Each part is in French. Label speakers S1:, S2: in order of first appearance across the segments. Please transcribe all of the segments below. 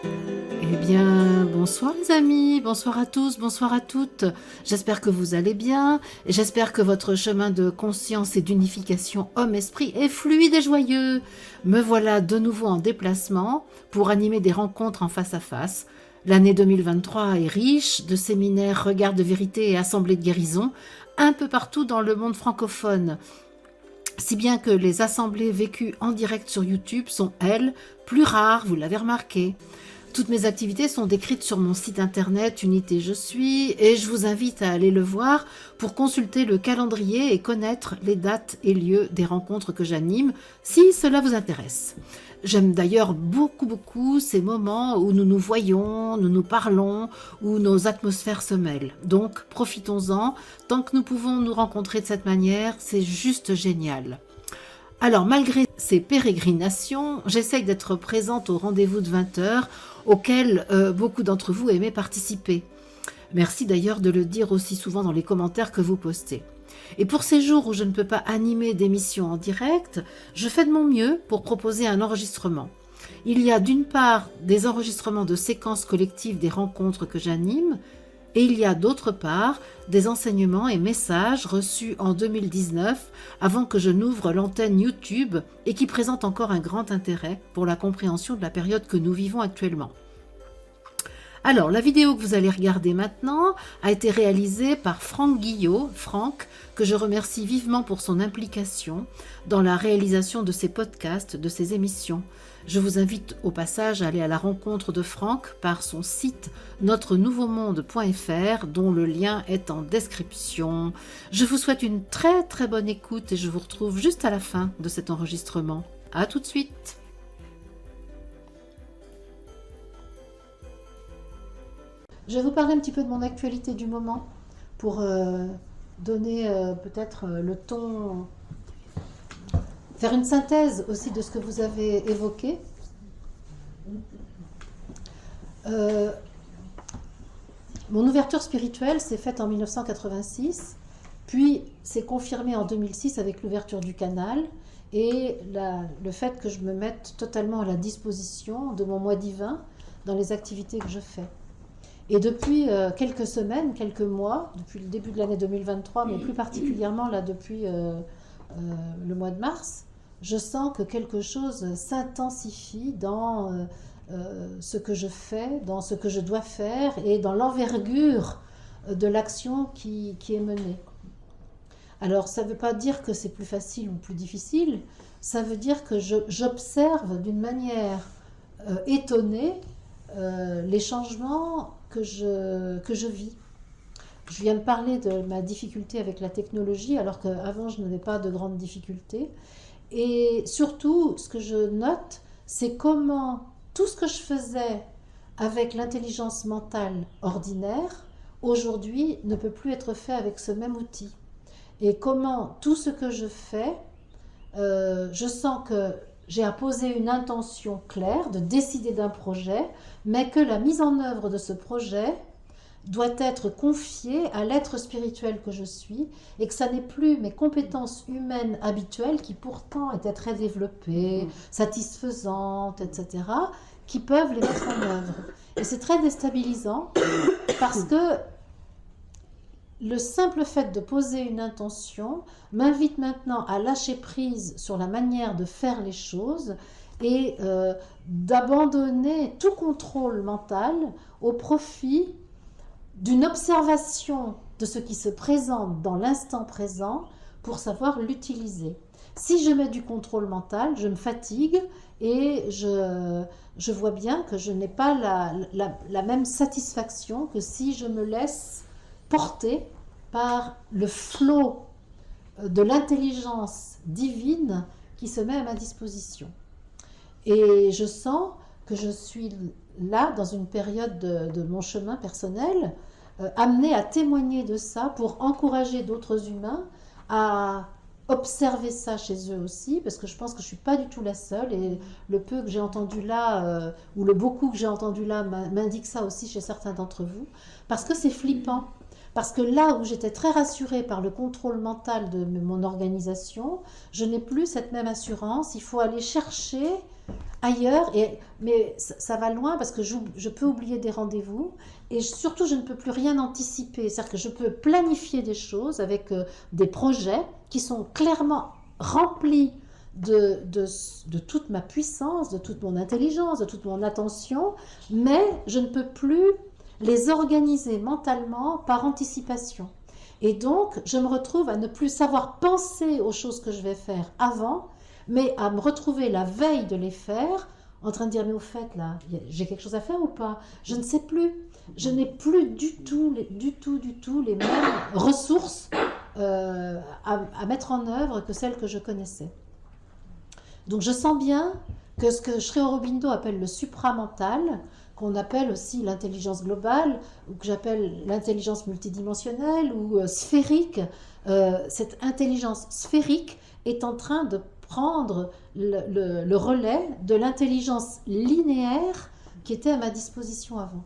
S1: Eh bien, bonsoir les amis, bonsoir à tous, bonsoir à toutes. J'espère que vous allez bien et j'espère que votre chemin de conscience et d'unification homme-esprit est fluide et joyeux. Me voilà de nouveau en déplacement pour animer des rencontres en face à face. L'année 2023 est riche de séminaires, regards de vérité et assemblées de guérison un peu partout dans le monde francophone. Si bien que les assemblées vécues en direct sur YouTube sont, elles, plus rares, vous l'avez remarqué. Toutes mes activités sont décrites sur mon site internet Unité Je suis et je vous invite à aller le voir pour consulter le calendrier et connaître les dates et lieux des rencontres que j'anime si cela vous intéresse. J'aime d'ailleurs beaucoup ces moments où nous nous voyons, nous nous parlons, où nos atmosphères se mêlent. Donc profitons-en, tant que nous pouvons nous rencontrer de cette manière, c'est juste génial. Alors, malgré ces pérégrinations, j'essaye d'être présente au rendez-vous de 20 heures auquel beaucoup d'entre vous aimaient participer. Merci d'ailleurs de le dire aussi souvent dans les commentaires que vous postez. Et pour ces jours où je ne peux pas animer d'émissions en direct, je fais de mon mieux pour proposer un enregistrement. Il y a d'une part des enregistrements de séquences collectives des rencontres que j'anime, et il y a d'autre part des enseignements et messages reçus en 2019 avant que je n'ouvre l'antenne YouTube et qui présentent encore un grand intérêt pour la compréhension de la période que nous vivons actuellement. Alors, la vidéo que vous allez regarder maintenant a été réalisée par Franck Guillot, Franck, que je remercie vivement pour son implication dans la réalisation de ces podcasts, de ces émissions. Je vous invite au passage à aller à la rencontre de Franck par son site notre-nouveau-monde.fr dont le lien est en description. Je vous souhaite une très bonne écoute et je vous retrouve juste à la fin de cet enregistrement. À tout de suite. Je vais vous parler un petit peu de mon actualité du moment pour donner peut-être le ton, faire une synthèse aussi de ce que vous avez évoqué. Mon ouverture spirituelle s'est faite en 1986, puis s'est confirmée en 2006 avec l'ouverture du canal et le fait que je me mette totalement à la disposition de mon moi divin dans les activités que je fais. Et depuis quelques semaines, quelques mois, depuis le début de l'année 2023, mais plus particulièrement là depuis le mois de mars, je sens que quelque chose s'intensifie dans ce que je fais, dans ce que je dois faire et dans l'envergure de l'action qui est menée. Alors ça ne veut pas dire que c'est plus facile ou plus difficile, ça veut dire que j'observe d'une manière étonnée les changements que je vis. Je viens de parler de ma difficulté avec la technologie, alors qu'avant je n'avais pas de grandes difficultés. Et surtout, ce que je note, c'est comment tout ce que je faisais avec l'intelligence mentale ordinaire, aujourd'hui, ne peut plus être fait avec ce même outil. Et comment tout ce que je fais, je sens que j'ai à poser une intention claire de décider d'un projet, mais que la mise en œuvre de ce projet doit être confiée à l'être spirituel que je suis et que ça n'est plus mes compétences humaines habituelles qui pourtant étaient très développées, satisfaisantes, etc., qui peuvent les mettre en œuvre. Et c'est très déstabilisant parce que le simple fait de poser une intention m'invite maintenant à lâcher prise sur la manière de faire les choses et d'abandonner tout contrôle mental au profit d'une observation de ce qui se présente dans l'instant présent pour savoir l'utiliser. Si je mets du contrôle mental, je me fatigue et je vois bien que je n'ai pas la même satisfaction que si je me laisse porter par le flot de l'intelligence divine qui se met à ma disposition. Et je sens que je suis là, dans une période de mon chemin personnel, amenée à témoigner de ça pour encourager d'autres humains à observer ça chez eux aussi, parce que je pense que je ne suis pas du tout la seule, et le peu que j'ai entendu là, ou le beaucoup que j'ai entendu là, m'indique ça aussi chez certains d'entre vous, parce que c'est flippant. Parce que là où j'étais très rassurée par le contrôle mental de mon organisation, je n'ai plus cette même assurance. Il faut aller chercher ailleurs, mais ça va loin parce que je peux oublier des rendez-vous et surtout je ne peux plus rien anticiper. C'est-à-dire que je peux planifier des choses avec des projets qui sont clairement remplis de toute ma puissance, de toute mon intelligence, de toute mon attention, mais je ne peux plus les organiser mentalement par anticipation. Et donc, je me retrouve à ne plus savoir penser aux choses que je vais faire avant, mais à me retrouver la veille de les faire, en train de dire, mais au fait, là, j'ai quelque chose à faire ou pas? Je ne sais plus. Je n'ai plus du tout les mêmes ressources à mettre en œuvre que celles que je connaissais. Donc, je sens bien que ce que Sri Aurobindo appelle le supramental, qu'on appelle aussi l'intelligence globale, ou que j'appelle l'intelligence multidimensionnelle ou sphérique, cette intelligence sphérique est en train de prendre le relais de l'intelligence linéaire qui était à ma disposition avant.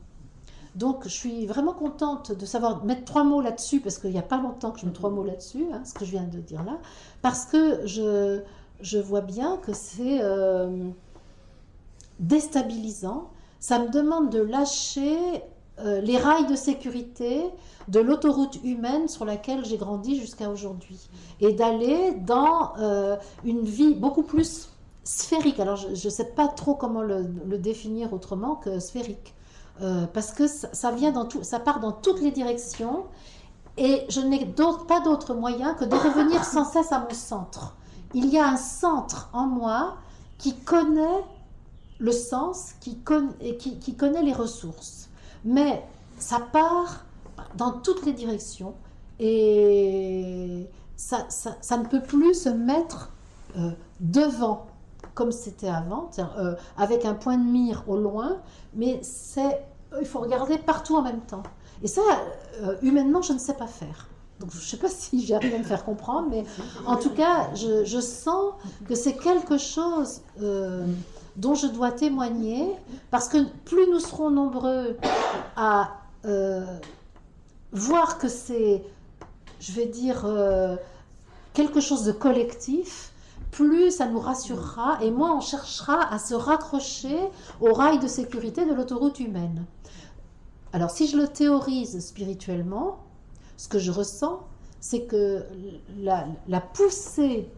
S1: Donc je suis vraiment contente de savoir mettre 3 mots là-dessus, parce qu'il n'y a pas longtemps que je mets 3 mots là-dessus, hein, ce que je viens de dire là, parce que je vois bien que c'est déstabilisant. Ça me demande de lâcher les rails de sécurité de l'autoroute humaine sur laquelle j'ai grandi jusqu'à aujourd'hui et d'aller dans une vie beaucoup plus sphérique. Alors je ne sais pas trop comment le définir autrement que sphérique, parce que ça vient ça part dans toutes les directions et je n'ai pas d'autre moyen que de revenir sans cesse à mon centre. Il y a un centre en moi qui connaît le sens, qui connaît les ressources. Mais ça part dans toutes les directions et ça ne peut plus se mettre devant comme c'était avant, avec un point de mire au loin, mais il faut regarder partout en même temps. Et ça, humainement, je ne sais pas faire. Donc, je ne sais pas si j'arrive à me faire comprendre, mais en tout cas, je sens que c'est quelque chose dont je dois témoigner, parce que plus nous serons nombreux à voir que c'est, je vais dire, quelque chose de collectif, plus ça nous rassurera et moins on cherchera à se raccrocher aux rails de sécurité de l'autoroute humaine. Alors si je le théorise spirituellement, ce que je ressens, c'est que la poussée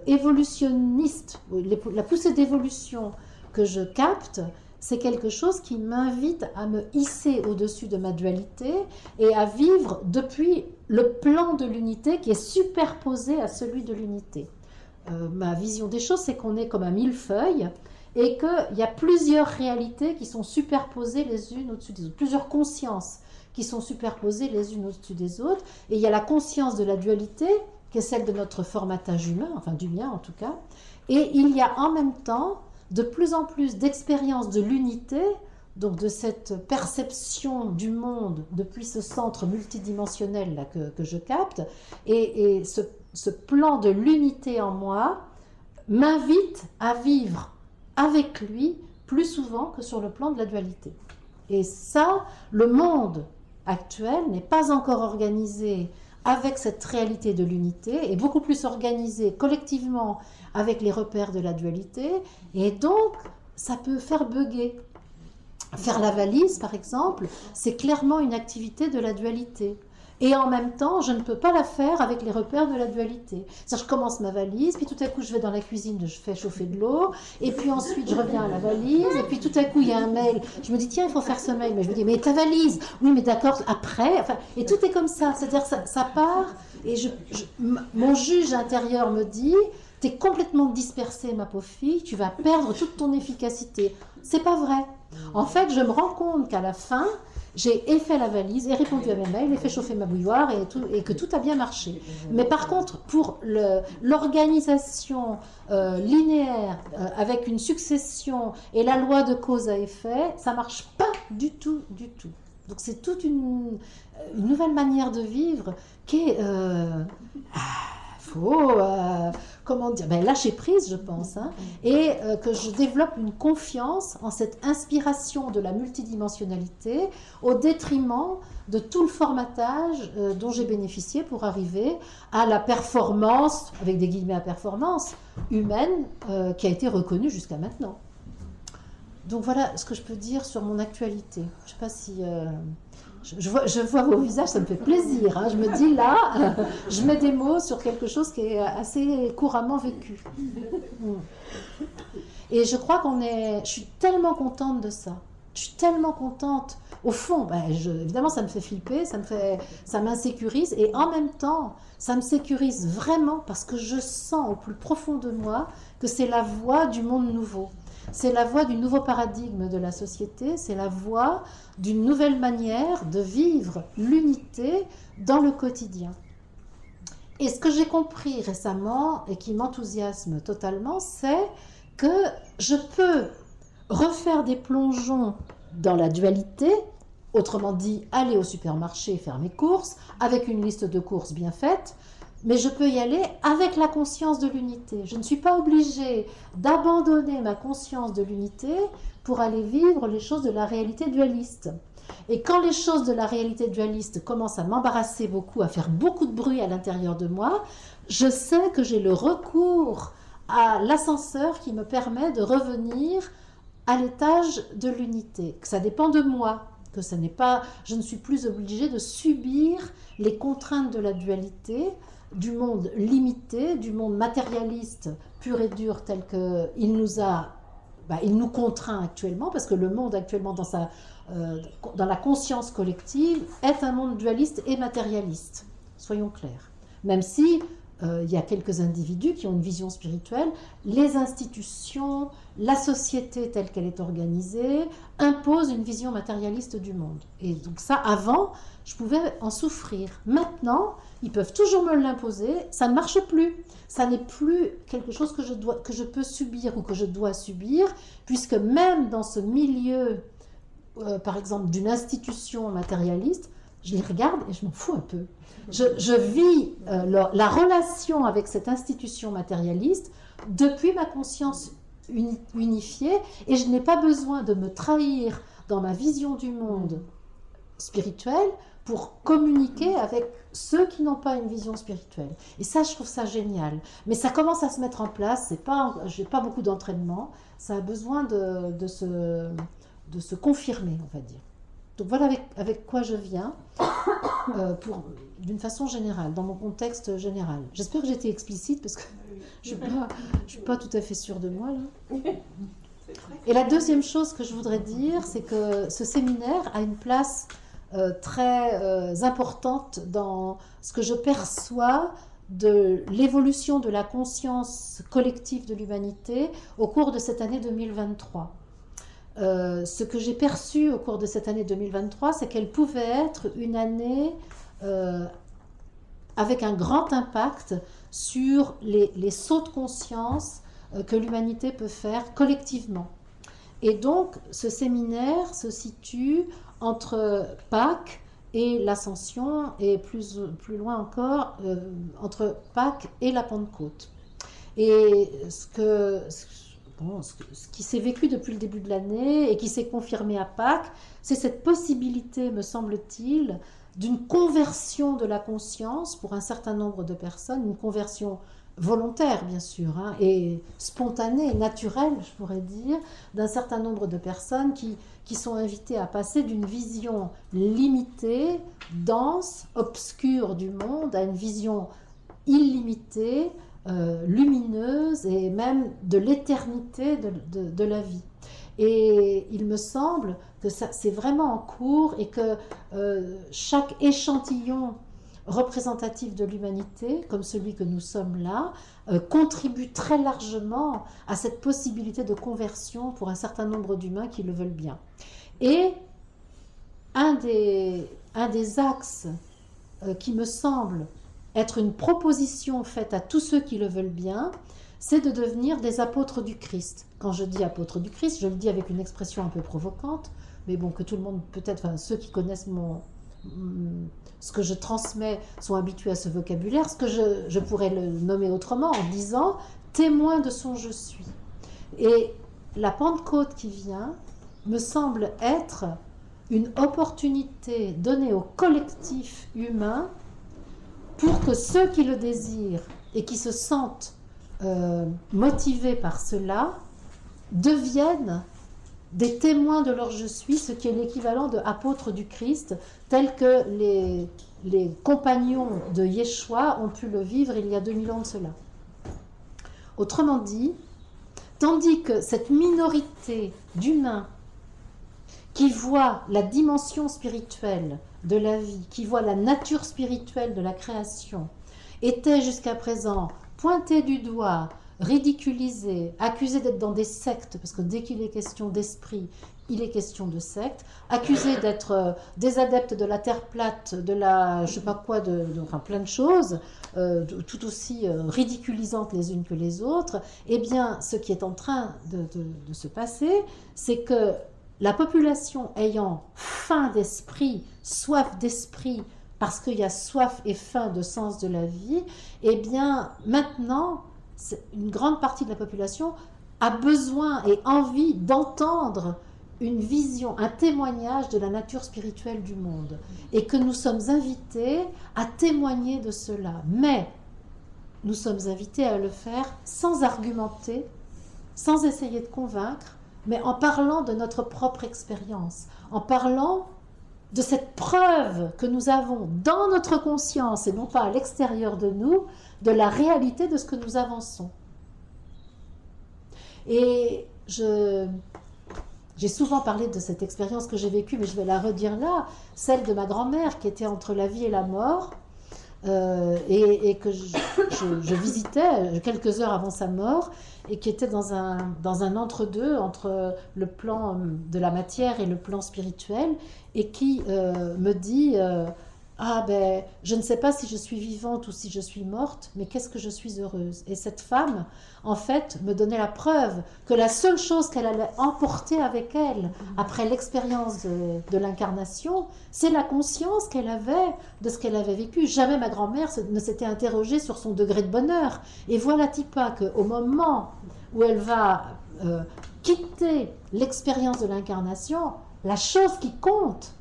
S1: évolutionniste, la poussée d'évolution que je capte, c'est quelque chose qui m'invite à me hisser au-dessus de ma dualité et à vivre depuis le plan de l'unité qui est superposé à celui de l'unité. Ma vision des choses, c'est qu'on est comme un millefeuille et qu'il y a plusieurs réalités qui sont superposées les unes au-dessus des autres, plusieurs consciences qui sont superposées les unes au-dessus des autres, et il y a la conscience de la dualité, qui est celle de notre formatage humain, enfin du mien en tout cas, et il y a en même temps de plus en plus d'expériences de l'unité, donc de cette perception du monde depuis ce centre multidimensionnel là, que je capte, et ce plan de l'unité en moi m'invite à vivre avec lui plus souvent que sur le plan de la dualité. Et ça, le monde actuel n'est pas encore organisé avec cette réalité de l'unité, est beaucoup plus organisé collectivement avec les repères de la dualité, et donc ça peut faire bugger. Faire la valise, par exemple, c'est clairement une activité de la dualité. Et en même temps, je ne peux pas la faire avec les repères de la dualité. C'est-à-dire, je commence ma valise, puis tout à coup, je vais dans la cuisine, je fais chauffer de l'eau, et puis ensuite, je reviens à la valise, et puis tout à coup, il y a un mail. Je me dis, tiens, il faut faire ce mail. Mais je me dis, mais ta valise? Oui, mais d'accord, après. Enfin, et tout est comme ça. C'est-à-dire, ça part, et mon juge intérieur me dit, t'es complètement dispersée, ma pauvre fille, tu vas perdre toute ton efficacité. C'est pas vrai. En fait, je me rends compte qu'à la fin, j'ai fait la valise, et répondu à mes mails, et fait chauffer ma bouilloire, et que tout a bien marché. Mais par contre, pour l'organisation linéaire, avec une succession et la loi de cause à effet, ça ne marche pas du tout, du tout. Donc c'est toute une nouvelle manière de vivre qui est... comment dire, lâcher prise, je pense, hein, et que je développe une confiance en cette inspiration de la multidimensionnalité au détriment de tout le formatage dont j'ai bénéficié pour arriver à la performance, avec des guillemets à performance, humaine qui a été reconnue jusqu'à maintenant. Donc voilà ce que je peux dire sur mon actualité. Je ne sais pas si... je vois vos visages, ça me fait plaisir. Hein. Je me dis là, je mets des mots sur quelque chose qui est assez couramment vécu. Et je crois je suis tellement contente de ça. Je suis tellement contente. Au fond, évidemment, ça me fait flipper, ça m'insécurise. Et en même temps, ça me sécurise vraiment parce que je sens au plus profond de moi que c'est la voie du monde nouveau. C'est la voie du nouveau paradigme de la société. C'est la voie d'une nouvelle manière de vivre l'unité dans le quotidien. Et ce que j'ai compris récemment et qui m'enthousiasme totalement, c'est que je peux refaire des plongeons dans la dualité, autrement dit, aller au supermarché et faire mes courses, avec une liste de courses bien faite, mais je peux y aller avec la conscience de l'unité. Je ne suis pas obligée d'abandonner ma conscience de l'unité pour aller vivre les choses de la réalité dualiste. Et quand les choses de la réalité dualiste commencent à m'embarrasser beaucoup, à faire beaucoup de bruit à l'intérieur de moi, je sais que j'ai le recours à l'ascenseur qui me permet de revenir à l'étage de l'unité. Que ça dépend de moi, que je ne suis plus obligée de subir les contraintes de la dualité, du monde limité, du monde matérialiste pur et dur tel qu'il il nous contraint actuellement, parce que le monde actuellement dans la conscience collective est un monde dualiste et matérialiste, soyons clairs. Même si il y a quelques individus qui ont une vision spirituelle, les institutions, la société telle qu'elle est organisée, imposent une vision matérialiste du monde. Et donc ça, avant, je pouvais en souffrir. Maintenant, ils peuvent toujours me l'imposer, ça ne marche plus. Ça n'est plus quelque chose que je peux subir ou que je dois subir, puisque même dans ce milieu, par exemple, d'une institution matérialiste, je les regarde et je m'en fous un peu. Je vis la relation avec cette institution matérialiste depuis ma conscience unifiée, et je n'ai pas besoin de me trahir dans ma vision du monde spirituel pour communiquer avec ceux qui n'ont pas une vision spirituelle. Et ça, je trouve ça génial. Mais ça commence à se mettre en place, je n'ai pas beaucoup d'entraînement, ça a besoin de se confirmer, on va dire. Donc voilà avec quoi je viens, d'une façon générale, dans mon contexte général. J'espère que j'ai été explicite, parce que je ne suis pas tout à fait sûre de moi, là. Et la deuxième chose que je voudrais dire, c'est que ce séminaire a une place très importante dans ce que je perçois de l'évolution de la conscience collective de l'humanité au cours de cette année 2023. Ce que j'ai perçu au cours de cette année 2023, c'est qu'elle pouvait être une année avec un grand impact sur les sauts de conscience que l'humanité peut faire collectivement. Et donc, ce séminaire se situe entre Pâques et l'Ascension, et plus loin encore, entre Pâques et la Pentecôte. Et ce qui s'est vécu depuis le début de l'année et qui s'est confirmé à Pâques, c'est cette possibilité, me semble-t-il, d'une conversion de la conscience pour un certain nombre de personnes, une conversion volontaire bien sûr, hein, et spontanée, naturelle, je pourrais dire, d'un certain nombre de personnes qui sont invitées à passer d'une vision limitée, dense, obscure du monde, à une vision illimitée, lumineuse et même de l'éternité de la vie. Et il me semble que c'est vraiment en cours, et que chaque échantillon représentatif de l'humanité, comme celui que nous sommes là, contribue très largement à cette possibilité de conversion pour un certain nombre d'humains qui le veulent bien. Et un des axes qui me semble être une proposition faite à tous ceux qui le veulent bien, c'est de devenir des apôtres du Christ. Quand je dis apôtres du Christ, je le dis avec une expression un peu provocante, mais bon, que tout le monde, peut-être, enfin, ceux qui connaissent ce que je transmets sont habitués à ce vocabulaire. Ce que je pourrais le nommer autrement en disant témoin de son je suis. Et la Pentecôte qui vient me semble être une opportunité donnée au collectif humain pour que ceux qui le désirent et qui se sentent motivés par cela, deviennent des témoins de leur je suis, ce qui est l'équivalent de apôtres du Christ, tel que les compagnons de Yeshua ont pu le vivre il y a 2000 ans de cela. Autrement dit, tandis que cette minorité d'humains qui voient la dimension spirituelle de la vie, qui voient la nature spirituelle de la création, était jusqu'à présent pointée du doigt, ridiculisée, accusée d'être dans des sectes, parce que dès qu'il est question d'esprit, il est question de secte, accusés d'être des adeptes de la terre plate, de la je sais pas quoi, enfin plein de choses, tout aussi ridiculisantes les unes que les autres, eh bien ce qui est en train de se passer, c'est que la population ayant faim d'esprit, soif d'esprit, parce qu'il y a soif et faim de sens de la vie, eh bien maintenant, une grande partie de la population a besoin et envie d'entendre une vision, un témoignage de la nature spirituelle du monde, et que nous sommes invités à témoigner de cela. Mais nous sommes invités à le faire sans argumenter, sans essayer de convaincre, mais en parlant de notre propre expérience, en parlant de cette preuve que nous avons dans notre conscience et non pas à l'extérieur de nous, de la réalité de ce que nous avançons. Et j'ai souvent parlé de cette expérience que j'ai vécue, mais je vais la redire là, celle de ma grand-mère qui était entre la vie et la mort, et que je visitais quelques heures avant sa mort, et qui était dans un entre-deux, entre le plan de la matière et le plan spirituel, et qui me dit ah ben, je ne sais pas si je suis vivante ou si je suis morte, mais qu'est-ce que je suis heureuse. Et cette femme, en fait, me donnait la preuve que la seule chose qu'elle allait emporter avec elle, après l'expérience de l'incarnation, c'est la conscience qu'elle avait de ce qu'elle avait vécu. Jamais ma grand-mère ne s'était interrogée sur son degré de bonheur. Et voilà-t-il pas qu'au moment où elle va quitter l'expérience de l'incarnation, la chose qui compte,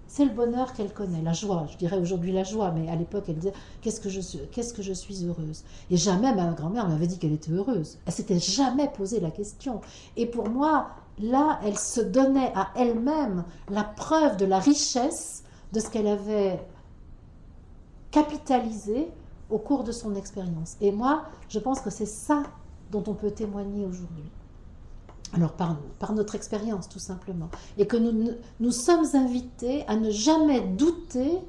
S1: c'est le bonheur qu'elle connaît, la joie. Je dirais aujourd'hui la joie, mais à l'époque, elle disait qu'est-ce que je suis heureuse. Et jamais ma grand-mère m'avait dit qu'elle était heureuse. Elle s'était jamais posé la question. Et pour moi, là, elle se donnait à elle-même la preuve de la richesse de ce qu'elle avait capitalisé au cours de son expérience. Et moi, je pense que c'est ça dont on peut témoigner aujourd'hui. Alors par notre expérience tout simplement, et que nous sommes invités à ne jamais douter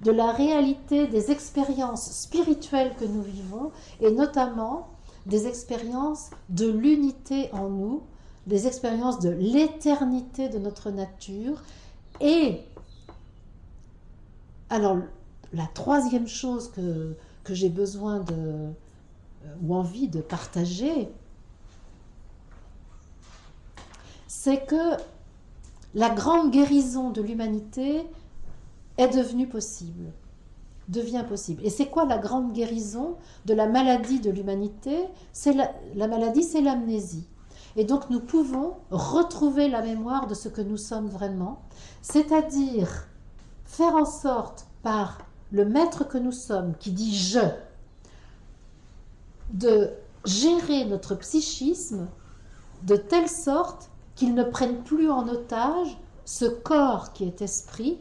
S1: de la réalité des expériences spirituelles que nous vivons, et notamment des expériences de l'unité en nous, des expériences de l'éternité de notre nature. Et alors la troisième chose que j'ai besoin ou envie de partager, c'est que la grande guérison de l'humanité est devenue possible, devient possible. Et c'est quoi la grande guérison de la maladie de l'humanité? La maladie, c'est l'amnésie. Et donc nous pouvons retrouver la mémoire de ce que nous sommes vraiment, c'est-à-dire faire en sorte, par le maître que nous sommes, qui dit « je », de gérer notre psychisme de telle sorte qu'il ne prenne plus en otage ce corps qui est esprit,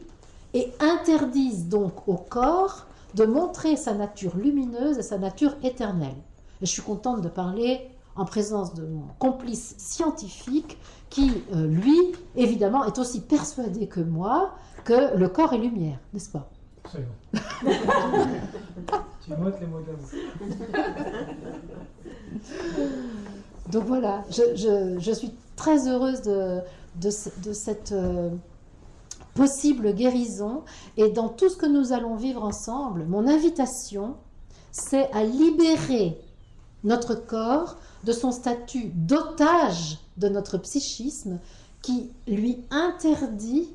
S1: et interdise donc au corps de montrer sa nature lumineuse et sa nature éternelle. Et je suis contente de parler en présence de mon complice scientifique qui, lui, évidemment, est aussi persuadé que moi que le corps est lumière, n'est-ce pas?
S2: Absolument. Tu notes les mots d'amour.
S1: Donc voilà, je suis très heureuse de cette possible guérison, et dans tout ce que nous allons vivre ensemble, mon invitation, c'est à libérer notre corps de son statut d'otage de notre psychisme qui lui interdit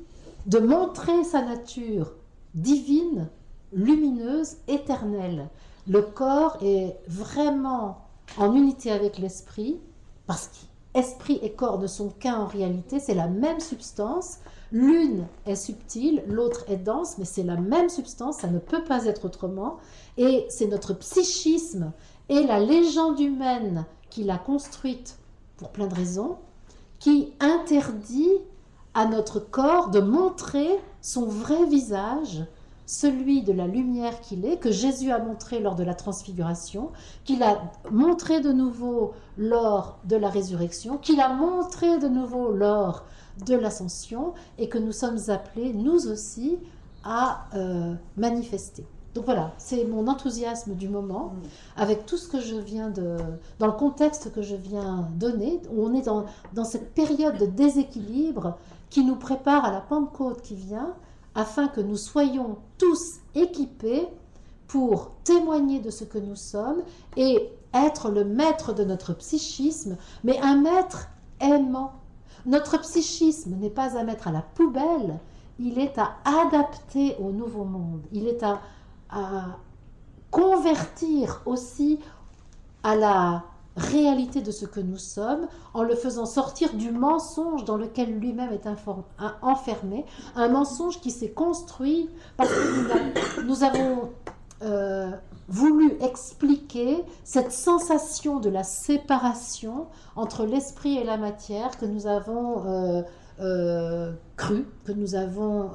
S1: de montrer sa nature divine, lumineuse, éternelle. Le corps est vraiment en unité avec l'esprit, parce qu'esprit et corps ne sont qu'un en réalité, c'est la même substance. L'une est subtile, l'autre est dense, mais c'est la même substance, ça ne peut pas être autrement. Et c'est notre psychisme et la légende humaine qu'il a construite pour plein de raisons, qui interdit à notre corps de montrer son vrai visage, celui de la lumière qu'il est, que Jésus a montré lors de la transfiguration, qu'il a montré de nouveau lors de la résurrection, qu'il a montré de nouveau lors de l'ascension, et que nous sommes appelés, nous aussi, à manifester. Donc voilà, c'est mon enthousiasme du moment, avec tout ce que je viens de... dans le contexte que je viens donner, où on est dans cette période de déséquilibre qui nous prépare à la Pentecôte qui vient, afin que nous soyons tous équipés pour témoigner de ce que nous sommes et être le maître de notre psychisme, mais un maître aimant. Notre psychisme n'est pas à mettre à la poubelle, il est à adapter au nouveau monde, il est à convertir aussi à la réalité de ce que nous sommes, en le faisant sortir du mensonge dans lequel lui-même est enfermé, un mensonge qui s'est construit parce que nous avons voulu expliquer cette sensation de la séparation entre l'esprit et la matière que nous avons cru, que nous avons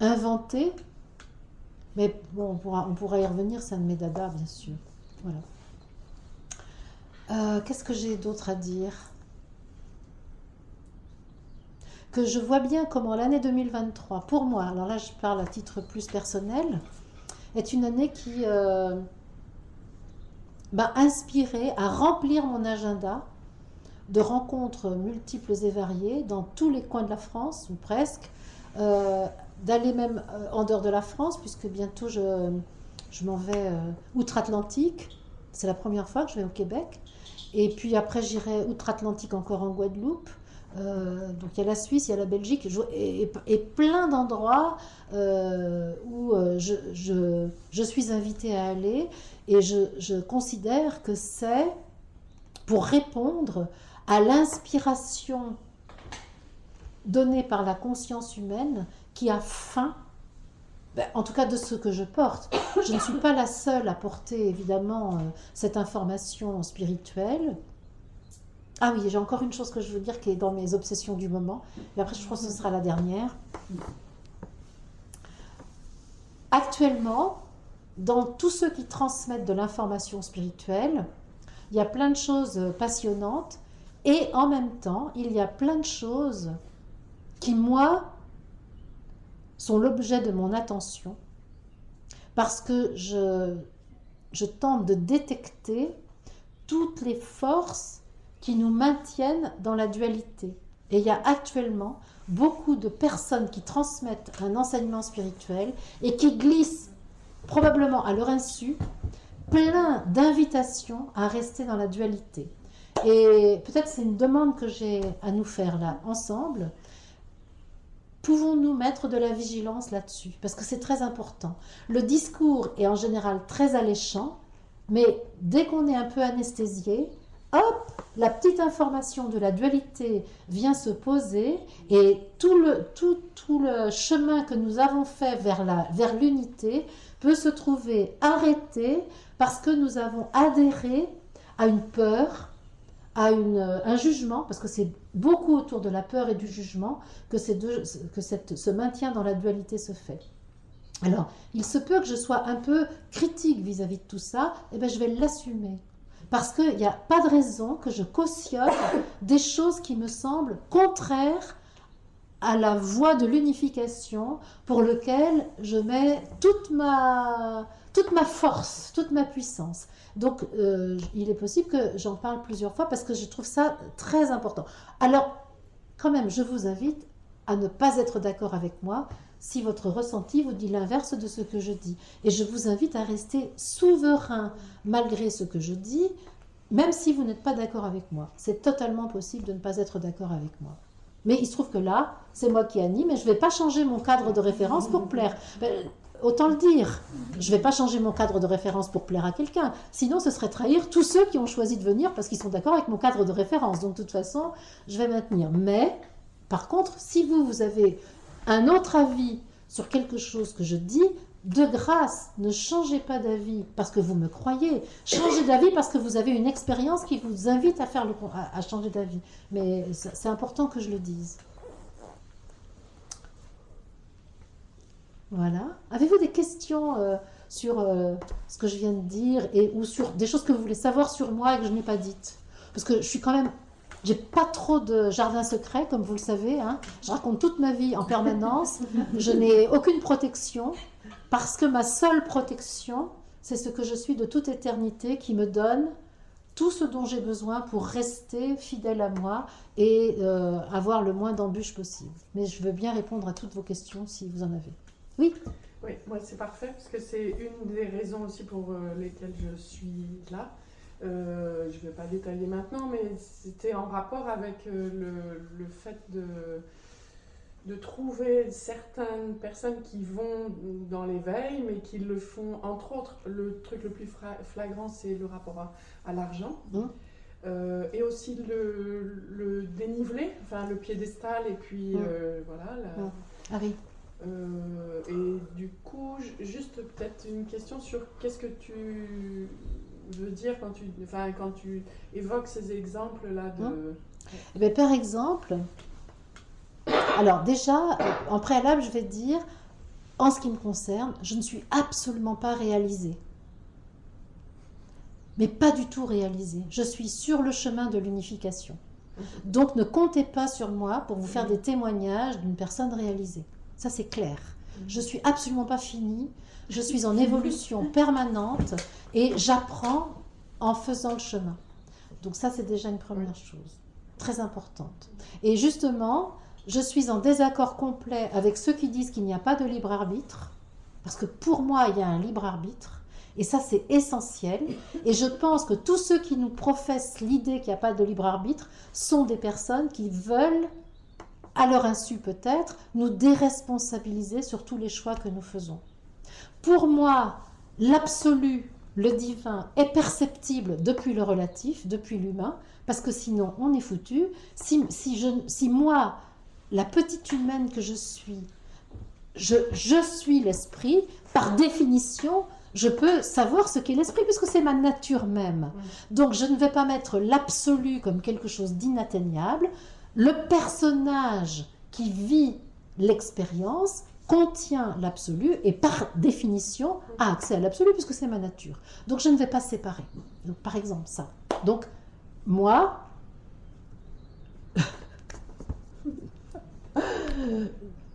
S1: inventé. Mais bon, on pourra y revenir, c'est un de mes dadas, bien sûr. Voilà. Qu'est-ce que j'ai d'autre à dire? Que je vois bien comment l'année 2023, pour moi, alors là je parle à titre plus personnel, est une année qui m'a inspirée à remplir mon agenda de rencontres multiples et variées dans tous les coins de la France, ou presque, d'aller même en dehors de la France, puisque bientôt je m'en vais outre-Atlantique. C'est la première fois que je vais au Québec. Et puis après, j'irai outre-Atlantique encore en Guadeloupe. Donc il y a la Suisse, il y a la Belgique, et plein d'endroits où je suis invitée à aller. Et je considère que c'est pour répondre à l'inspiration donnée par la conscience humaine qui a faim, en tout cas de ce que je porte. Je ne suis pas la seule à porter évidemment cette information spirituelle. Ah oui, j'ai encore une chose que je veux dire qui est dans mes obsessions du moment, et après je pense que ce sera la dernière. Actuellement, dans tous ceux qui transmettent de l'information spirituelle, il y a plein de choses passionnantes, et en même temps, il y a plein de choses qui, moi, sont l'objet de mon attention, parce que je tente de détecter toutes les forces qui nous maintiennent dans la dualité. Et il y a actuellement beaucoup de personnes qui transmettent un enseignement spirituel et qui glissent, probablement à leur insu, plein d'invitations à rester dans la dualité. Et peut-être c'est une demande que j'ai à nous faire là, ensemble. Pouvons-nous mettre de la vigilance là-dessus? Parce que c'est très important. Le discours est en général très alléchant, mais dès qu'on est un peu anesthésié, hop, la petite information de la dualité vient se poser, et tout le chemin que nous avons fait vers l'unité peut se trouver arrêté parce que nous avons adhéré à une peur, à un jugement, parce que c'est beaucoup autour de la peur et du jugement que ce maintien dans la dualité se fait. Alors, il se peut que je sois un peu critique vis-à-vis de tout ça, et bien je vais l'assumer. Parce qu'il n'y a pas de raison que je cautionne des choses qui me semblent contraires à la voie de l'unification pour lequel je mets toute ma force, toute ma puissance. Donc, il est possible que j'en parle plusieurs fois parce que je trouve ça très important. Alors, quand même, je vous invite à ne pas être d'accord avec moi si votre ressenti vous dit l'inverse de ce que je dis. Et je vous invite à rester souverain malgré ce que je dis, même si vous n'êtes pas d'accord avec moi. C'est totalement possible de ne pas être d'accord avec moi. Mais il se trouve que là, c'est moi qui anime et je ne vais pas changer mon cadre de référence pour plaire. Autant le dire, je ne vais pas changer mon cadre de référence pour plaire à quelqu'un. Sinon, ce serait trahir tous ceux qui ont choisi de venir parce qu'ils sont d'accord avec mon cadre de référence. Donc, de toute façon, je vais maintenir. Mais, par contre, si vous avez un autre avis sur quelque chose que je dis, de grâce, ne changez pas d'avis parce que vous me croyez. Changez d'avis parce que vous avez une expérience qui vous invite à changer d'avis. Mais c'est important que je le dise. Voilà. Avez-vous des questions sur ce que je viens de dire ou sur des choses que vous voulez savoir sur moi et que je n'ai pas dites? Parce que je suis quand même... J'ai pas trop de jardin secret, comme vous le savez. Hein. Je raconte toute ma vie en permanence. Je n'ai aucune protection. Parce que ma seule protection, c'est ce que je suis de toute éternité qui me donne tout ce dont j'ai besoin pour rester fidèle à moi et avoir le moins d'embûches possible. Mais je veux bien répondre à toutes vos questions si vous en avez. Oui?
S3: Oui, moi c'est parfait parce que c'est une des raisons aussi pour lesquelles je suis là. Je ne vais pas détailler maintenant, mais c'était en rapport avec le fait de trouver certaines personnes qui vont dans l'éveil, mais qui le font, entre autres, le truc le plus flagrant, c'est le rapport à l'argent. Et aussi le dénivelé, enfin le piédestal, et puis voilà.
S1: Ah oui.
S3: Et du coup, juste peut-être une question sur qu'est-ce que tu veux dire quand tu évoques ces exemples-là de...
S1: Eh bien, par exemple... Alors déjà, en préalable, je vais te dire, en ce qui me concerne, je ne suis absolument pas réalisée. Mais pas du tout réalisée. Je suis sur le chemin de l'unification. Donc ne comptez pas sur moi pour vous faire des témoignages d'une personne réalisée. Ça, c'est clair. Je ne suis absolument pas finie. Je suis en évolution permanente et j'apprends en faisant le chemin. Donc ça, c'est déjà une première chose, très importante. Et justement... Je suis en désaccord complet avec ceux qui disent qu'il n'y a pas de libre arbitre, parce que pour moi, il y a un libre arbitre, et ça, c'est essentiel. Et je pense que tous ceux qui nous professent l'idée qu'il n'y a pas de libre arbitre sont des personnes qui veulent, à leur insu peut-être, nous déresponsabiliser sur tous les choix que nous faisons. Pour moi, l'absolu, le divin, est perceptible depuis le relatif, depuis l'humain, parce que sinon, on est foutu. Si moi... La petite humaine que je suis l'esprit, par définition, je peux savoir ce qu'est l'esprit, puisque c'est ma nature même. Donc je ne vais pas mettre l'absolu comme quelque chose d'inatteignable. Le personnage qui vit l'expérience contient l'absolu et par définition a accès à l'absolu, puisque c'est ma nature. Donc je ne vais pas séparer. Donc, par exemple, ça. Donc, moi...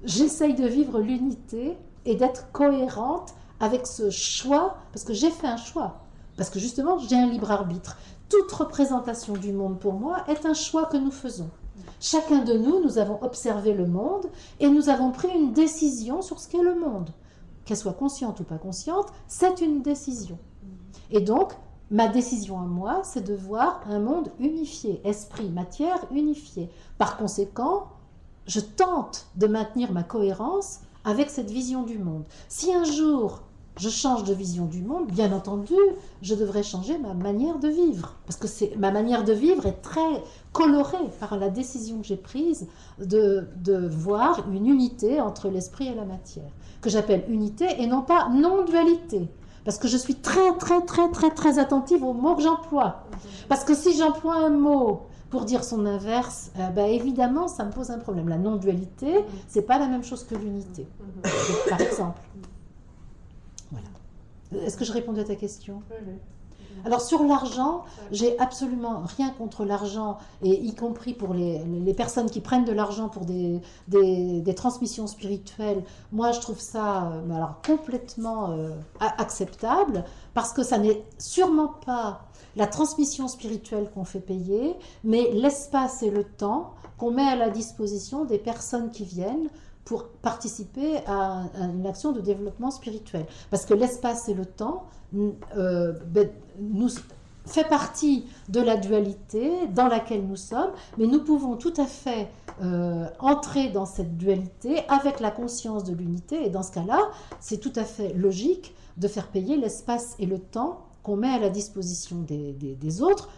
S1: J'essaye de vivre l'unité et d'être cohérente avec ce choix, parce que j'ai fait un choix, parce que justement j'ai un libre arbitre. Toute représentation du monde pour moi est un choix que nous faisons. Chacun de nous, nous avons observé le monde et nous avons pris une décision sur ce qu'est le monde. Qu'elle soit consciente ou pas consciente, c'est une décision. Et donc, ma décision à moi, c'est de voir un monde unifié, esprit, matière unifié. Par conséquent, je tente de maintenir ma cohérence avec cette vision du monde. Si un jour je change de vision du monde, bien entendu, je devrais changer ma manière de vivre. Parce que ma manière de vivre est très colorée par la décision que j'ai prise de voir une unité entre l'esprit et la matière, que j'appelle unité et non pas non-dualité. Parce que je suis très attentive aux mots que j'emploie. Parce que si j'emploie un mot pour dire son inverse, évidemment, ça me pose un problème. La non-dualité, c'est pas la même chose que l'unité. Par exemple. Voilà. Est-ce que je réponds à ta question?
S3: Oui.
S1: Alors sur l'argent, j'ai absolument rien contre l'argent, et y compris pour les personnes qui prennent de l'argent pour des transmissions spirituelles. Moi, je trouve ça complètement acceptable, parce que ça n'est sûrement pas la transmission spirituelle qu'on fait payer, mais l'espace et le temps qu'on met à la disposition des personnes qui viennent pour participer à une action de développement spirituel. Parce que l'espace et le temps nous fait partie de la dualité dans laquelle nous sommes, mais nous pouvons tout à fait entrer dans cette dualité avec la conscience de l'unité, et dans ce cas-là, c'est tout à fait logique de faire payer l'espace et le temps qu'on met à la disposition des autres,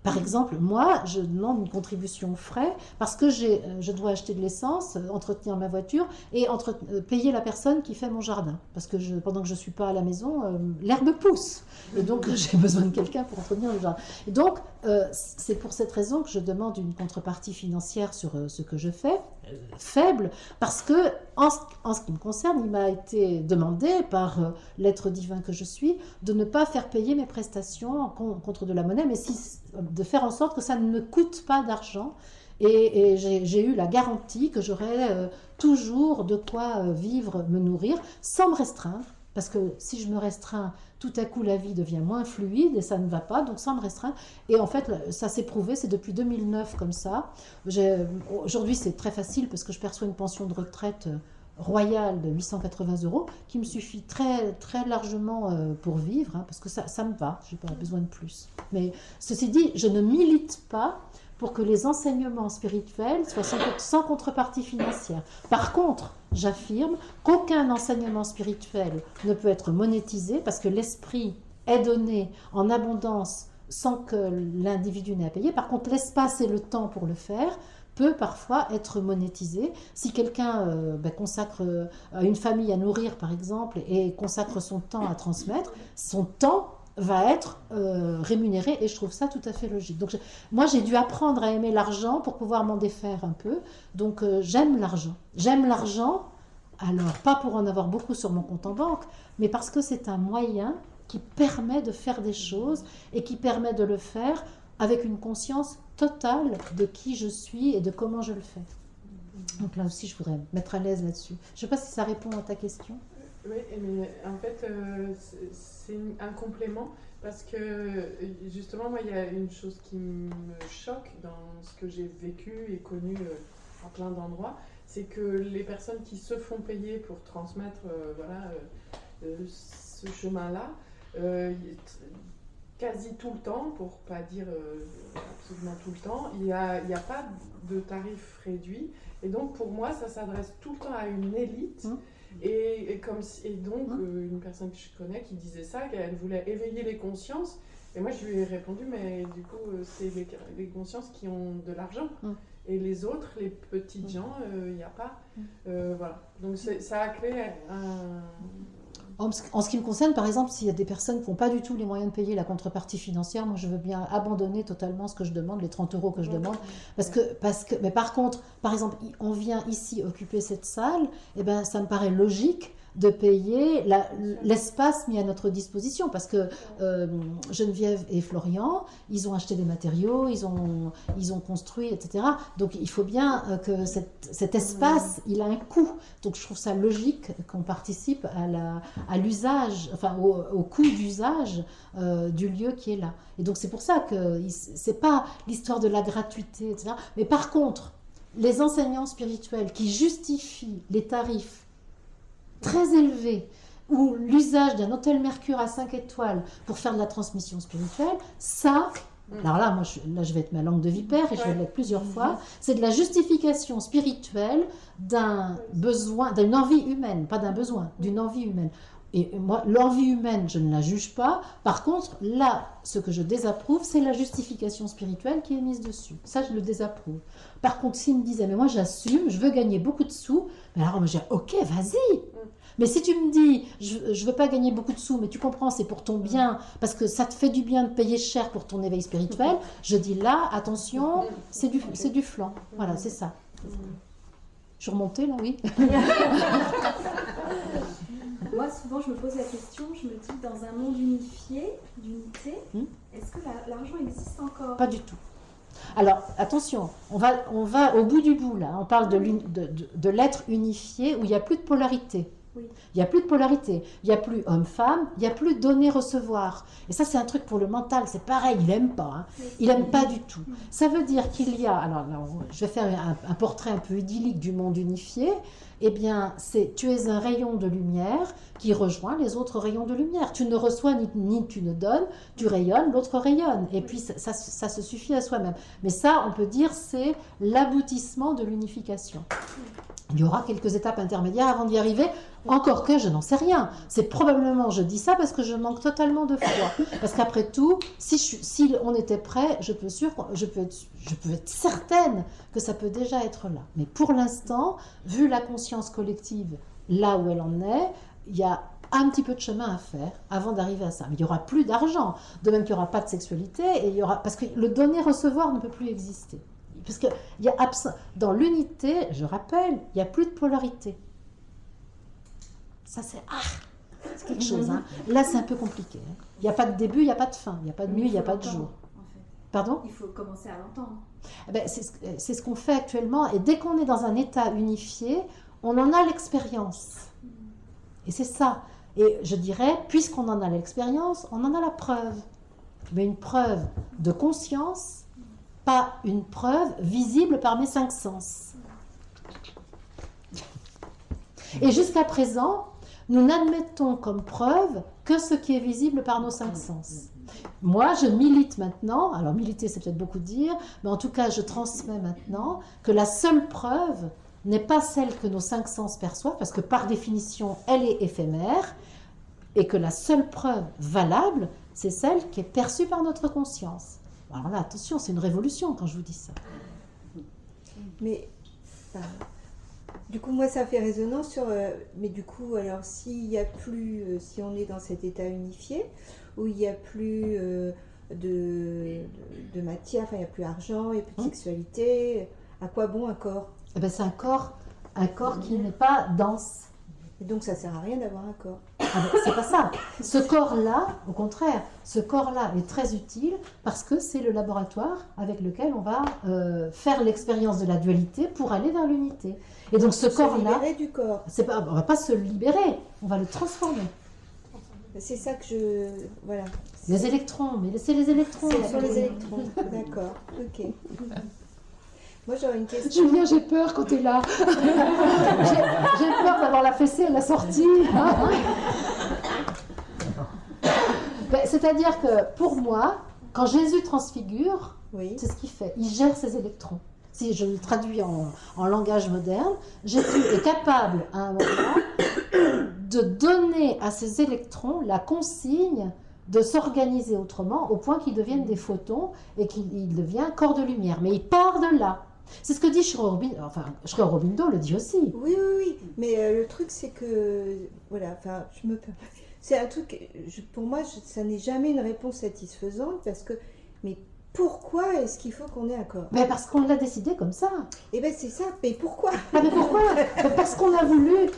S1: Par exemple, moi, je demande une contribution aux frais parce que je dois acheter de l'essence, entretenir ma voiture et payer la personne qui fait mon jardin. Parce que pendant que je ne suis pas à la maison, l'herbe pousse. Et donc, j'ai besoin de quelqu'un pour entretenir le jardin. Et donc, c'est pour cette raison que je demande une contrepartie financière sur ce que je fais, faible, parce que, en ce qui me concerne, il m'a été demandé par l'être divin que je suis de ne pas faire payer mes prestations contre de la monnaie, mais de faire en sorte que ça ne me coûte pas d'argent. Et j'ai eu la garantie que j'aurais toujours de quoi vivre, me nourrir, sans me restreindre. Parce que si je me restreins, tout à coup la vie devient moins fluide et ça ne va pas, donc sans me restreindre. Et en fait, ça s'est prouvé, c'est depuis 2009 comme ça. Aujourd'hui, c'est très facile parce que je perçois une pension de retraite royale de 880 € qui me suffit très, très largement pour vivre, hein, parce que ça me va, je n'ai pas besoin de plus. Mais ceci dit, je ne milite pas pour que les enseignements spirituels soient sans contrepartie financière. Par contre, j'affirme qu'aucun enseignement spirituel ne peut être monétisé parce que l'esprit est donné en abondance sans que l'individu n'ait à payer. Par contre, l'espace et le temps pour le faire peut parfois être monétisé. Si quelqu'un consacre une famille à nourrir, par exemple, et consacre son temps à transmettre, son temps va être rémunéré et je trouve ça tout à fait logique. Donc moi j'ai dû apprendre à aimer l'argent pour pouvoir m'en défaire un peu. Donc j'aime l'argent. J'aime l'argent, alors pas pour en avoir beaucoup sur mon compte en banque, mais parce que c'est un moyen qui permet de faire des choses et qui permet de le faire avec une conscience totale de qui je suis et de comment je le fais. Donc là aussi je voudrais me mettre à l'aise là-dessus. Je ne sais pas si ça répond à ta question.
S3: Oui, mais en fait, c'est un complément parce que justement, moi, il y a une chose qui me choque dans ce que j'ai vécu et connu à plein d'endroits, c'est que les personnes qui se font payer pour transmettre ce chemin-là, quasi tout le temps, pour pas dire absolument tout le temps, il n'y a pas de tarif réduit. Et donc, pour moi, ça s'adresse tout le temps à une élite. Et donc, une personne que je connais qui disait ça, qu'elle voulait éveiller les consciences. Et moi, je lui ai répondu, mais du coup, c'est les consciences qui ont de l'argent. Et les autres, les petites gens, il n'y a pas. Voilà. Donc, ça a créé un...
S1: En ce qui me concerne, par exemple, s'il y a des personnes qui n'ont pas du tout les moyens de payer la contrepartie financière, moi je veux bien abandonner totalement ce que je demande, les 30 € que je demande. Mais par contre, par exemple, on vient ici occuper cette salle, et ben, ça me paraît logique de payer l'espace mis à notre disposition parce que Geneviève et Florian, ils ont acheté des matériaux, ils ont construit, etc. Donc il faut bien que cet espace, il a un coût. Donc je trouve ça logique qu'on participe à l'usage, enfin au coût d'usage du lieu qui est là. Et donc c'est pour ça que c'est pas l'histoire de la gratuité, etc. Mais par contre, les enseignants spirituels qui justifient les tarifs très élevé, ou l'usage d'un hôtel Mercure à 5 étoiles pour faire de la transmission spirituelle, ça, alors là, moi, je vais être ma langue de vipère et je vais l'être plusieurs fois, c'est de la justification spirituelle d'un besoin, d'une envie humaine, pas d'un besoin, d'une envie humaine. Et moi, l'envie humaine, je ne la juge pas. Par contre, là, ce que je désapprouve, c'est la justification spirituelle qui est mise dessus. Ça, je le désapprouve. Par contre, s'il me disait, mais moi, j'assume, je veux gagner beaucoup de sous, mais alors, moi, je dis, ok, vas-y. Mais si tu me dis, je ne veux pas gagner beaucoup de sous, mais tu comprends, c'est pour ton bien, parce que ça te fait du bien de payer cher pour ton éveil spirituel, je dis là, attention, c'est du flan. Voilà, c'est ça. Je suis remontée, là, oui.
S4: Moi, souvent, je me pose la question, je me dis, dans un monde unifié, d'unité, est-ce que l'argent existe encore?
S1: Pas du tout. Alors, attention, on va au bout du bout, là. On parle de l'être unifié où il n'y a plus de polarité.
S4: Oui.
S1: Il n'y a plus de polarité, il n'y a plus homme-femme, il n'y a plus donner-recevoir. Et ça, c'est un truc pour le mental, c'est pareil, il n'aime pas. Hein. Il n'aime pas du tout. Ça veut dire qu'il y a, alors je vais faire un portrait un peu idyllique du monde unifié, eh bien, tu es un rayon de lumière qui rejoint les autres rayons de lumière. Tu ne reçois ni tu ne donnes, tu rayonnes, l'autre rayonne. Et puis, ça se suffit à soi-même. Mais ça, on peut dire, c'est l'aboutissement de l'unification. Il y aura quelques étapes intermédiaires avant d'y arriver, encore que je n'en sais rien. C'est probablement, je dis ça parce que je manque totalement de foi. Parce qu'après tout, si on était prêt, je peux être certaine que ça peut déjà être là. Mais pour l'instant, vu la conscience collective, là où elle en est, il y a un petit peu de chemin à faire avant d'arriver à ça. Mais il n'y aura plus d'argent, de même qu'il n'y aura pas de sexualité, parce que le donner-recevoir ne peut plus exister. Parce que dans l'unité, je rappelle, il n'y a plus de polarité. Ça, c'est quelque chose. Hein. Là, c'est un peu compliqué. Hein. Il n'y a pas de début, il n'y a pas de fin. Il n'y a pas de nuit, il n'y a pas de jour.
S4: En fait.
S1: Pardon ?
S4: Il faut commencer à l'entendre.
S1: C'est ce qu'on fait actuellement. Et dès qu'on est dans un état unifié, on en a l'expérience. Et c'est ça. Et je dirais, puisqu'on en a l'expérience, on en a la preuve. Mais une preuve de conscience, pas une preuve visible par mes 5 sens. Et jusqu'à présent, nous n'admettons comme preuve que ce qui est visible par nos 5 sens. Moi, je milite maintenant, alors militer c'est peut-être beaucoup dire, mais en tout cas je transmets maintenant que la seule preuve n'est pas celle que nos 5 sens perçoivent, parce que par définition elle est éphémère, et que la seule preuve valable, c'est celle qui est perçue par notre conscience. Alors là, attention, c'est une révolution quand je vous dis ça.
S5: Mais du coup, moi, ça fait résonance sur. Mais du coup, alors, s'il y a plus, si on est dans cet état unifié, où il n'y a plus de matière, enfin, il n'y a plus d'argent, il n'y a plus de sexualité, à quoi bon un corps ?
S1: Eh ben, c'est un corps qui n'est pas dense.
S5: Et donc, ça ne sert à rien d'avoir un corps.
S1: C'est pas ça. Ce corps-là, au contraire, ce corps-là est très utile parce que c'est le laboratoire avec lequel on va faire l'expérience de la dualité pour aller vers l'unité. Et donc ce corps-là,
S5: se libérer du corps.
S1: On ne va pas se libérer, on va le transformer.
S5: C'est ça que je... Voilà.
S1: Les électrons, mais c'est les électrons.
S5: C'est sur les électrons, d'accord, ok. Moi j'aurais une question.
S1: Julien, j'ai peur quand tu es là. j'ai peur d'avoir la fessée à la sortie. C'est-à-dire que pour moi, quand Jésus transfigure, c'est ce qu'il fait. Il gère ses électrons. Si je le traduis en langage moderne, Jésus est capable à un moment de donner à ses électrons la consigne de s'organiser autrement au point qu'ils deviennent des photons et qu'il devient corps de lumière. Mais il part de là. C'est ce que dit Sri Aurobindo le dit aussi.
S5: Oui. Mais le truc, c'est que... Voilà, enfin, c'est un truc... Pour moi, ça n'est jamais une réponse satisfaisante parce que... Mais pourquoi est-ce qu'il faut qu'on ait un corps ?
S1: Mais parce qu'on l'a décidé comme ça.
S5: Eh bien, c'est ça. Mais pourquoi ?
S1: Mais pourquoi ? Parce qu'on a voulu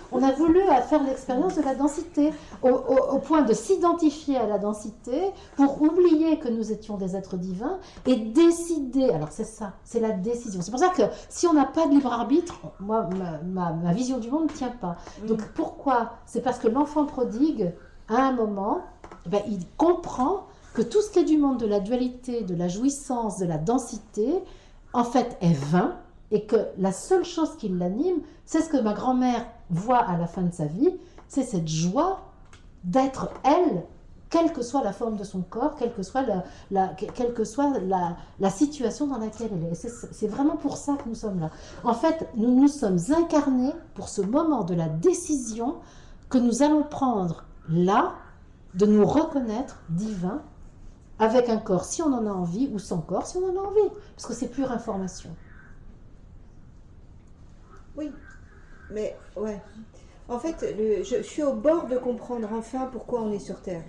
S1: faire l'expérience de la densité, au point de s'identifier à la densité pour oublier que nous étions des êtres divins et décider. Alors c'est ça, c'est la décision. C'est pour ça que si on n'a pas de libre arbitre, moi, ma vision du monde ne tient pas. Donc pourquoi ? C'est parce que l'enfant prodigue, à un moment, il comprend que tout ce qui est du monde de la dualité, de la jouissance, de la densité, en fait est vain, et que la seule chose qui l'anime, c'est ce que ma grand-mère voit à la fin de sa vie, c'est cette joie d'être elle, quelle que soit la forme de son corps, quelle que soit la situation dans laquelle elle est. C'est vraiment pour ça que nous sommes là. En fait, nous nous sommes incarnés pour ce moment de la décision que nous allons prendre là, de nous reconnaître divins, avec un corps si on en a envie, ou sans corps si on en a envie, parce que c'est pure information.
S5: Oui, mais ouais. En fait, je suis au bord de comprendre enfin pourquoi on est sur Terre.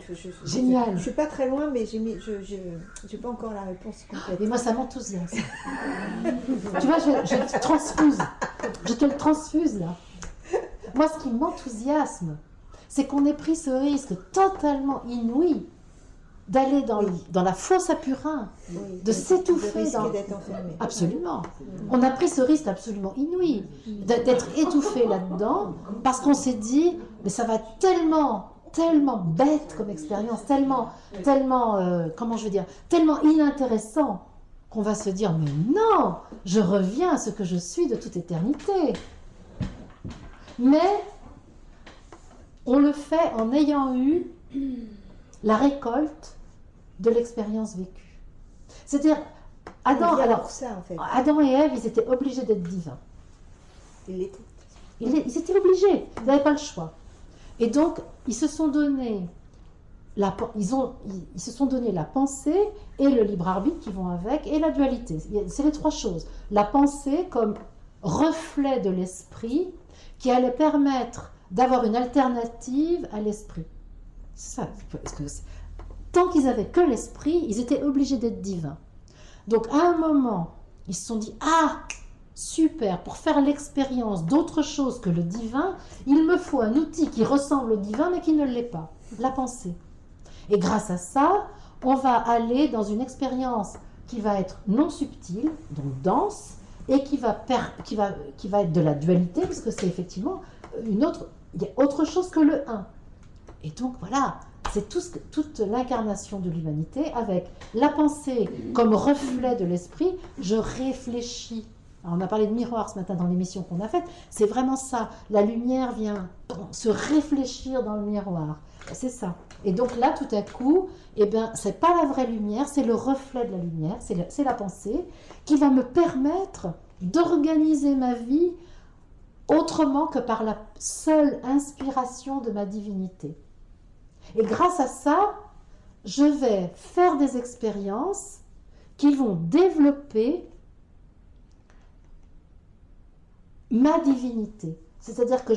S1: Génial.
S5: Je ne suis pas très loin, mais je n'ai pas encore la réponse complète.
S1: Et moi, ça m'enthousiasme. Tu vois, je te transfuse. Je te le transfuse, là. Moi, ce qui m'enthousiasme, c'est qu'on ait pris ce risque totalement inouï d'aller dans la fosse à purin, de s'étouffer.
S5: D'être enfermé.
S1: Absolument. On a pris ce risque absolument inouï, d'être étouffé là-dedans, parce qu'on s'est dit, mais ça va être tellement bête comme expérience, tellement inintéressant, qu'on va se dire, mais non, je reviens à ce que je suis de toute éternité. Mais on le fait en ayant eu la récolte de l'expérience vécue. C'est-à-dire, Adam et Ève, ils étaient obligés d'être divins.
S5: Ils l'étaient.
S1: Ils étaient obligés, ils n'avaient pas le choix. Et donc, ils se sont donné la pensée et le libre arbitre qui vont avec, et la dualité. C'est les trois choses. La pensée comme reflet de l'esprit qui allait permettre d'avoir une alternative à l'esprit. C'est ça. Parce que tant qu'ils avaient que l'esprit, ils étaient obligés d'être divins. Donc, à un moment, ils se sont dit « Ah, super, pour faire l'expérience d'autre chose que le divin, il me faut un outil qui ressemble au divin, mais qui ne l'est pas, la pensée. » Et grâce à ça, on va aller dans une expérience qui va être non subtile, donc dense, et qui va être de la dualité, parce que c'est effectivement il y a autre chose que le un. Et donc voilà, c'est toute l'incarnation de l'humanité avec la pensée comme reflet de l'esprit. Je réfléchis. Alors on a parlé de miroir ce matin dans l'émission qu'on a faite. C'est vraiment ça. La lumière vient se réfléchir dans le miroir. C'est ça. Et donc là, tout à coup, c'est pas la vraie lumière, c'est le reflet de la lumière, c'est la pensée qui va me permettre d'organiser ma vie autrement que par la seule inspiration de ma divinité. Et grâce à ça, je vais faire des expériences qui vont développer ma divinité. C'est-à-dire que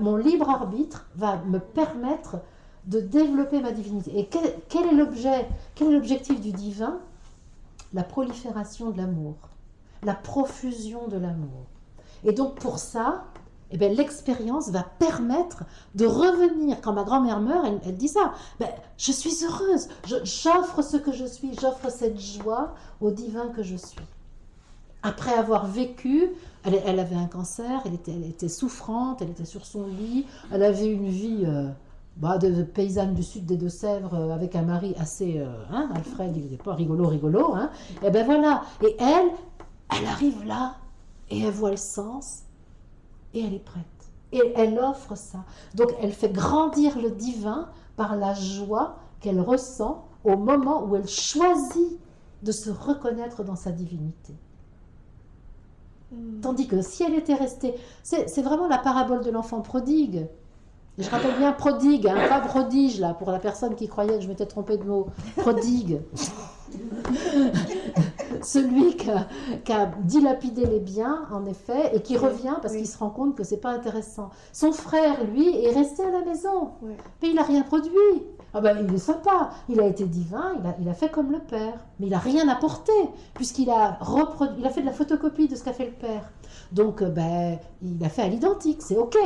S1: mon libre arbitre va me permettre de développer ma divinité. Et quel est l'objectif du divin? La prolifération de l'amour, la profusion de l'amour. Et donc pour ça, l'expérience va permettre de revenir. Quand ma grand-mère meurt, elle dit ça. Je suis heureuse, j'offre ce que je suis, j'offre cette joie au divin que je suis. Après avoir vécu, elle avait un cancer, elle était souffrante, elle était sur son lit, elle avait une vie de paysanne du sud des Deux-Sèvres avec un mari assez... Alfred, il n'était pas rigolo. Et voilà. Et elle arrive là, et elle voit le sens, et elle est prête. Et elle offre ça. Donc elle fait grandir le divin par la joie qu'elle ressent au moment où elle choisit de se reconnaître dans sa divinité. Tandis que si elle était restée... C'est vraiment la parabole de l'enfant prodigue. Et je rappelle bien prodigue, pas prodige, là, pour la personne qui croyait que je m'étais trompée de mot. Prodigue. Celui qui a dilapidé les biens, en effet, et qui revient parce qu'il se rend compte que c'est pas intéressant. Son frère, lui, est resté à la maison, mais il n'a rien produit. Il est sympa, il a été divin, il a fait comme le père, mais il n'a rien apporté, puisqu'il a fait de la photocopie de ce qu'a fait le père. Donc, il a fait à l'identique, c'est ok,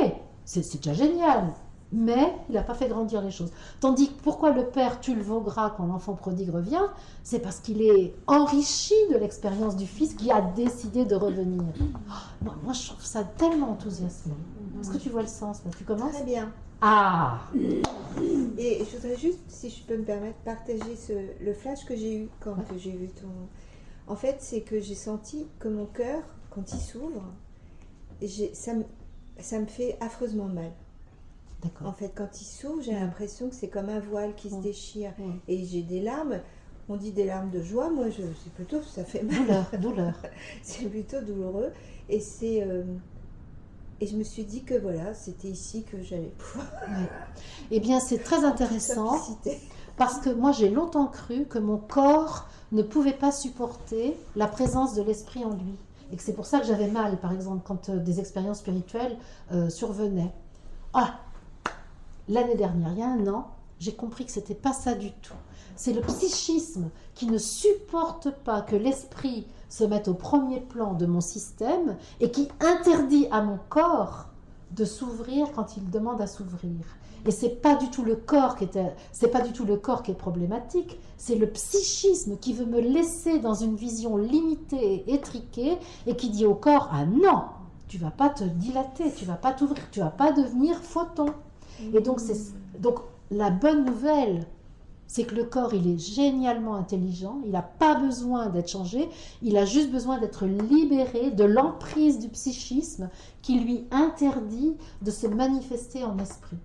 S1: c'est déjà génial. Mais il n'a pas fait grandir les choses. Tandis que pourquoi le père tue le veau gras quand l'enfant prodigue revient? C'est parce qu'il est enrichi de l'expérience du fils qui a décidé de revenir. Moi, je trouve ça tellement enthousiasmant. Est-ce que tu vois le sens là? Tu commences?
S5: Très bien.
S1: Ah!
S5: Et je voudrais juste, si je peux me permettre, partager le flash que j'ai eu quand j'ai vu ton... En fait, c'est que j'ai senti que mon cœur, quand il s'ouvre, ça me fait affreusement mal.
S1: D'accord.
S5: En fait, quand il s'ouvre, j'ai l'impression que c'est comme un voile qui se déchire. Et j'ai des larmes, on dit des larmes de joie, moi c'est plutôt, ça fait mal.
S1: Douleur.
S5: C'est plutôt douloureux. Et et je me suis dit que voilà, c'était ici que j'allais pouvoir...
S1: Eh bien, c'est très intéressant, parce que moi j'ai longtemps cru que mon corps ne pouvait pas supporter la présence de l'esprit en lui. Et que c'est pour ça que j'avais mal, par exemple, quand des expériences spirituelles survenaient. L'année dernière, il y a un an, j'ai compris que ce n'était pas ça du tout. C'est le psychisme qui ne supporte pas que l'esprit se mette au premier plan de mon système et qui interdit à mon corps de s'ouvrir quand il demande à s'ouvrir. Et c'est pas du tout le corps qui est problématique, c'est le psychisme qui veut me laisser dans une vision limitée et étriquée et qui dit au corps: ah non, tu vas pas te dilater, tu vas pas t'ouvrir, tu vas pas devenir photon. Et donc la bonne nouvelle, c'est que le corps, il est génialement intelligent, il n'a pas besoin d'être changé, il a juste besoin d'être libéré de l'emprise du psychisme qui lui interdit de se manifester en esprit.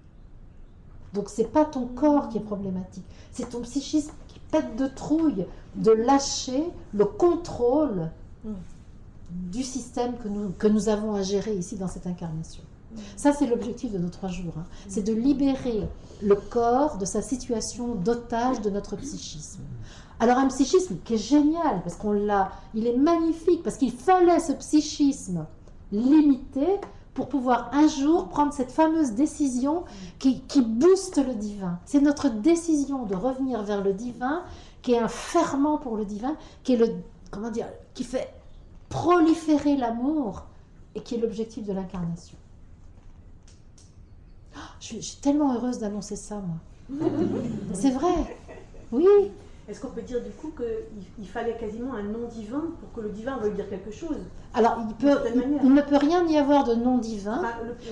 S1: Donc c'est pas ton corps qui est problématique, c'est ton psychisme qui pète de trouille de lâcher le contrôle du système que nous avons à gérer ici dans cette incarnation. Ça, c'est l'objectif de nos 3 jours. Hein. C'est de libérer le corps de sa situation d'otage de notre psychisme. Alors un psychisme qui est génial, parce il est magnifique, parce qu'il fallait ce psychisme limité pour pouvoir un jour prendre cette fameuse décision qui booste le divin. C'est notre décision de revenir vers le divin, qui est un ferment pour le divin, qui est qui fait proliférer l'amour et qui est l'objectif de l'incarnation. Je suis tellement heureuse d'annoncer ça, moi. C'est vrai, oui.
S6: Est-ce qu'on peut dire du coup qu'il fallait quasiment un nom divin pour que le divin veuille dire quelque chose?
S1: Alors, il ne peut rien y avoir de non divin,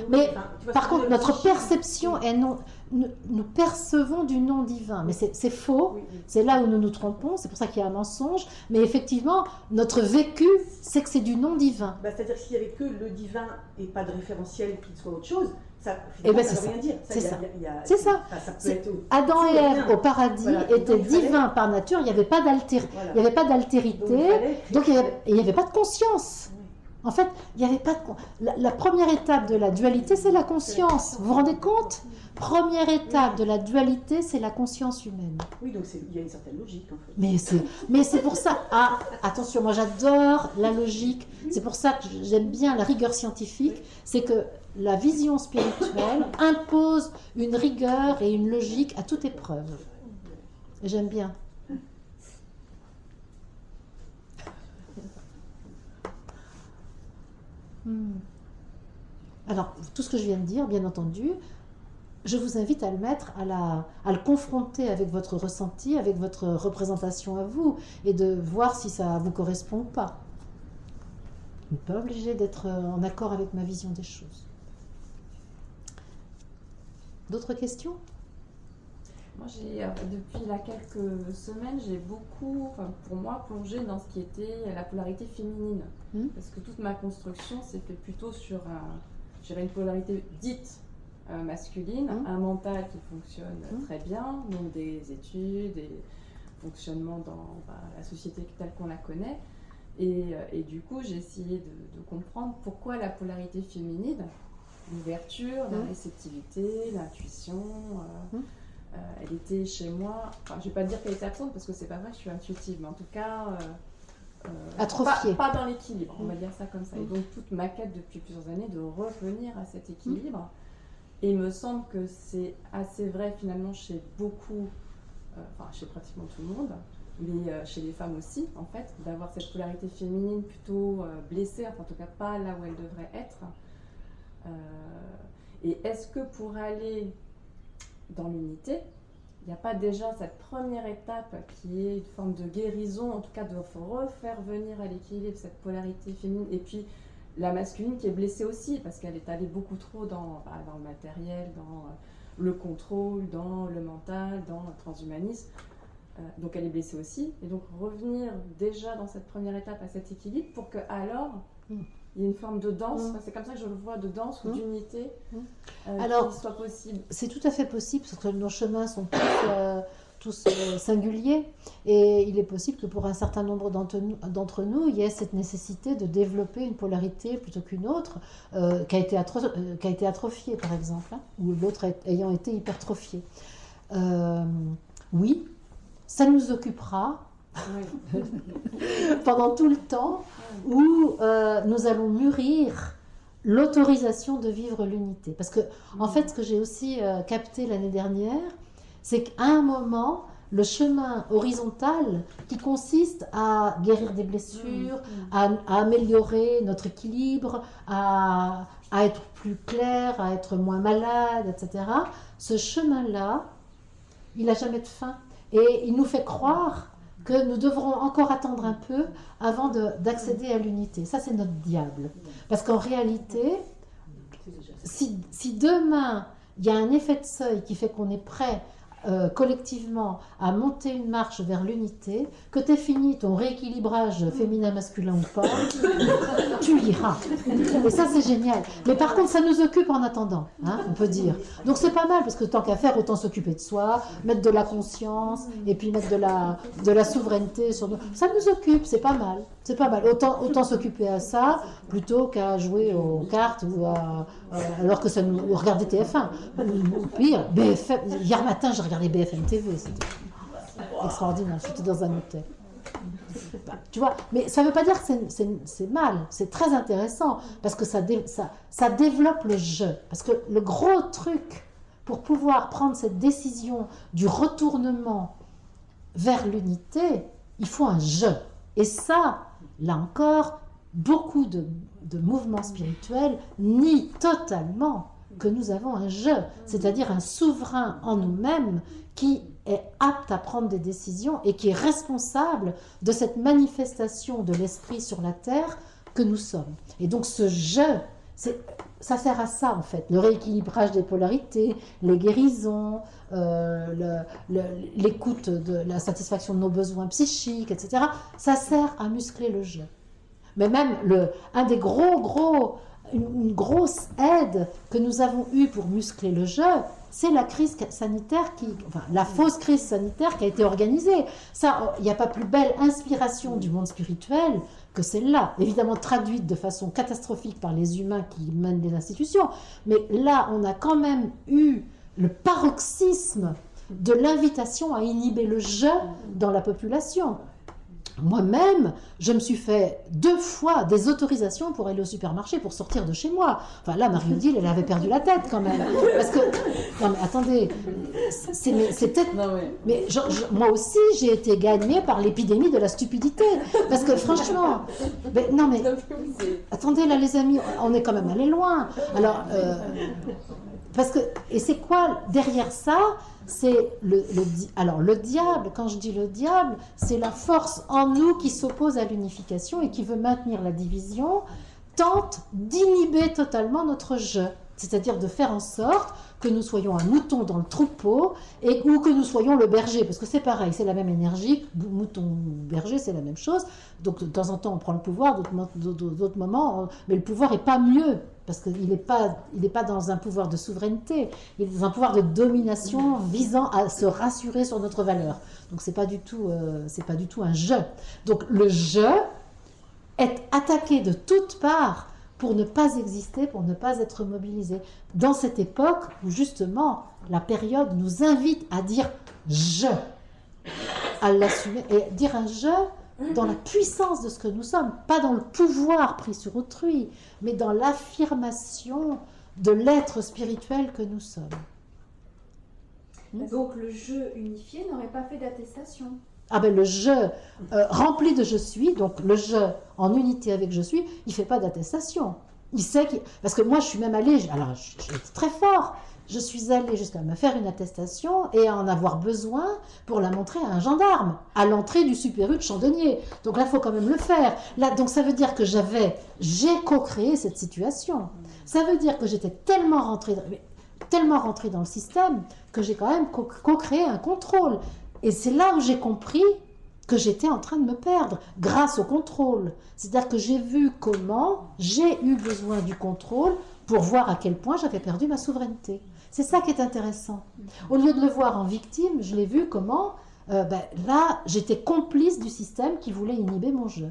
S1: mais par contre, notre perception est non. Nous percevons du non divin, mais c'est faux,
S6: Oui.
S1: c'est là où nous nous trompons, c'est pour ça qu'il y a un mensonge, mais effectivement, notre vécu, c'est que c'est du non divin.
S6: C'est-à-dire que s'il n'y avait que le divin et pas de référentiel qui soit autre chose, ça
S1: Eh ben,
S6: ne
S1: c'est
S6: veut rien dire.
S1: C'est ça.
S6: C'est
S1: ça.
S6: Ça peut être
S1: Adam et Ève au paradis
S6: Voilà.
S1: étaient
S6: Donc, il fallait-
S1: divins par nature, il n'y avait pas d'altérité,
S6: Voilà.
S1: il n'y avait pas d'altérité, donc il n'y avait pas de conscience.
S6: Oui.
S1: En fait, il n'y avait pas de... La première étape de la dualité, c'est la conscience. Vous vous rendez compte? Première étape de la dualité, c'est la conscience humaine.
S6: Oui, donc il y a une certaine logique en fait.
S1: Mais c'est pour ça... Ah, attention, moi j'adore la logique. C'est pour ça que j'aime bien la rigueur scientifique. C'est que la vision spirituelle impose une rigueur et une logique à toute épreuve. Et j'aime bien. Alors, tout ce que je viens de dire, bien entendu, je vous invite à le mettre, à le confronter avec votre ressenti, avec votre représentation à vous, et de voir si ça vous correspond ou pas. Vous n'êtes pas obligé d'être en accord avec ma vision des choses. D'autres questions?
S7: Moi, depuis quelques semaines, j'ai beaucoup, pour moi, plongé dans ce qui était la polarité féminine. Parce que toute ma construction s'est faite plutôt sur une polarité dite masculine, un mental qui fonctionne très bien, donc des études, des fonctionnements dans la société telle qu'on la connaît. Et du coup, j'ai essayé de comprendre pourquoi la polarité féminine, l'ouverture, la réceptivité, l'intuition, elle était chez moi, je ne vais pas dire qu'elle était absente parce que c'est pas vrai, je suis intuitive, mais en tout cas
S1: atrophiée.
S7: Pas dans l'équilibre, on va dire ça comme ça. Et donc toute ma quête depuis plusieurs années de revenir à cet équilibre. Et il me semble que c'est assez vrai finalement chez beaucoup, chez pratiquement tout le monde, mais chez les femmes aussi en fait, d'avoir cette polarité féminine plutôt blessée, en tout cas pas là où elle devrait être. Et est-ce que pour aller dans l'unité, il n'y a pas déjà cette première étape qui est une forme de guérison, en tout cas de refaire venir à l'équilibre cette polarité féminine, et puis la masculine qui est blessée aussi, parce qu'elle est allée beaucoup trop dans le matériel, dans le contrôle, dans le mental, dans le transhumanisme. Donc elle est blessée aussi, et donc revenir déjà dans cette première étape à cet équilibre pour que alors il y ait une forme de danse, c'est comme ça que je le vois, de danse ou d'unité qui soit possible.
S1: C'est tout à fait possible, parce que nos chemins sont tous singuliers, et il est possible que pour un certain nombre d'entre nous, il y ait cette nécessité de développer une polarité plutôt qu'une autre, qui a été atrophiée par exemple, ou l'autre ayant été hypertrophiée. Oui, ça nous occupera pendant tout le temps où nous allons mûrir l'autorisation de vivre l'unité. Parce que, en fait, ce que j'ai aussi capté l'année dernière, c'est qu'à un moment, le chemin horizontal qui consiste à guérir des blessures, à améliorer notre équilibre, à être plus clair, à être moins malade, etc. Ce chemin-là, il n'a jamais de fin. Et il nous fait croire que nous devrons encore attendre un peu avant d'accéder à l'unité. Ça, c'est notre diable. Parce qu'en réalité, si demain, il y a un effet de seuil qui fait qu'on est prêt collectivement à monter une marche vers l'unité, que tu aies fini ton rééquilibrage féminin-masculin ou pas, tu l'iras. Et ça, c'est génial. Mais par contre, ça nous occupe en attendant, on peut dire. Donc c'est pas mal, parce que tant qu'à faire, autant s'occuper de soi, mettre de la conscience, et puis mettre de la souveraineté sur nous. Ça nous occupe, c'est pas mal. C'est pas mal. Autant s'occuper à ça plutôt qu'à jouer aux cartes alors que ça nous regarder TF1. Ou pire, BFM. Hier matin, j'ai regardé BFM TV. C'était extraordinaire. J'étais dans un hôtel. Tu vois, mais ça ne veut pas dire que c'est mal. C'est très intéressant parce que ça développe le jeu. Parce que le gros truc pour pouvoir prendre cette décision du retournement vers l'unité, il faut un jeu. Et ça, là encore, beaucoup de mouvements spirituels nient totalement que nous avons un jeu, c'est-à-dire un souverain en nous-mêmes qui est apte à prendre des décisions et qui est responsable de cette manifestation de l'esprit sur la terre que nous sommes. Et donc ce jeu, ça sert à ça en fait, le rééquilibrage des polarités, les guérisons, l'écoute de la satisfaction de nos besoins psychiques, etc. Ça sert à muscler le jeu. Mais même une grosse aide que nous avons eue pour muscler le jeu, c'est la crise sanitaire la fausse crise sanitaire qui a été organisée. Ça, il n'y a pas plus belle inspiration du monde spirituel que celle-là, évidemment traduite de façon catastrophique par les humains qui mènent les institutions, mais là, on a quand même eu le paroxysme de l'invitation à inhiber le jeu dans la population. Moi-même, je me suis fait 2 fois des autorisations pour aller au supermarché, pour sortir de chez moi. Enfin là, Marie-Odile, elle avait perdu la tête quand même. Parce que, non mais attendez, c'est peut-être... Mais moi aussi, j'ai été gagnée par l'épidémie de la stupidité. Parce que franchement, attendez là les amis, on est quand même allé loin. Alors, et c'est quoi derrière ça? C'est le diable, quand je dis le diable, c'est la force en nous qui s'oppose à l'unification et qui veut maintenir la division, tente d'inhiber totalement notre jeu, c'est-à-dire de faire en sorte que nous soyons un mouton dans le troupeau ou que nous soyons le berger, parce que c'est pareil, c'est la même énergie, mouton-berger, c'est la même chose, donc de temps en temps on prend le pouvoir, d'autres moments, mais le pouvoir n'est pas mieux, parce qu'il n'est pas dans un pouvoir de souveraineté, il est dans un pouvoir de domination visant à se rassurer sur notre valeur. Donc c'est pas du tout un jeu. Donc le jeu est attaqué de toutes parts pour ne pas exister, pour ne pas être mobilisé. Dans cette époque où justement la période nous invite à dire « je », à l'assumer, et dire un « je » dans la puissance de ce que nous sommes, pas dans le pouvoir pris sur autrui, mais dans l'affirmation de l'être spirituel que nous sommes.
S4: Donc le jeu unifié n'aurait pas fait d'attestation.
S1: Ah ben le jeu rempli de je suis, donc le jeu en unité avec je suis, il ne fait pas d'attestation. Il sait parce que moi je suis même allée, alors j'étais très fort, je suis allée jusqu'à me faire une attestation et à en avoir besoin pour la montrer à un gendarme, à l'entrée du Super U de Chandonnier. Donc là, il faut quand même le faire. Là, donc ça veut dire que j'ai co-créé cette situation. Ça veut dire que j'étais tellement rentrée dans le système que j'ai quand même co-créé un contrôle. Et c'est là où j'ai compris que j'étais en train de me perdre grâce au contrôle. C'est-à-dire que j'ai vu comment j'ai eu besoin du contrôle pour voir à quel point j'avais perdu ma souveraineté. C'est ça qui est intéressant. Au lieu de le voir en victime, je l'ai vu comment, là, j'étais complice du système qui voulait inhiber mon jeu.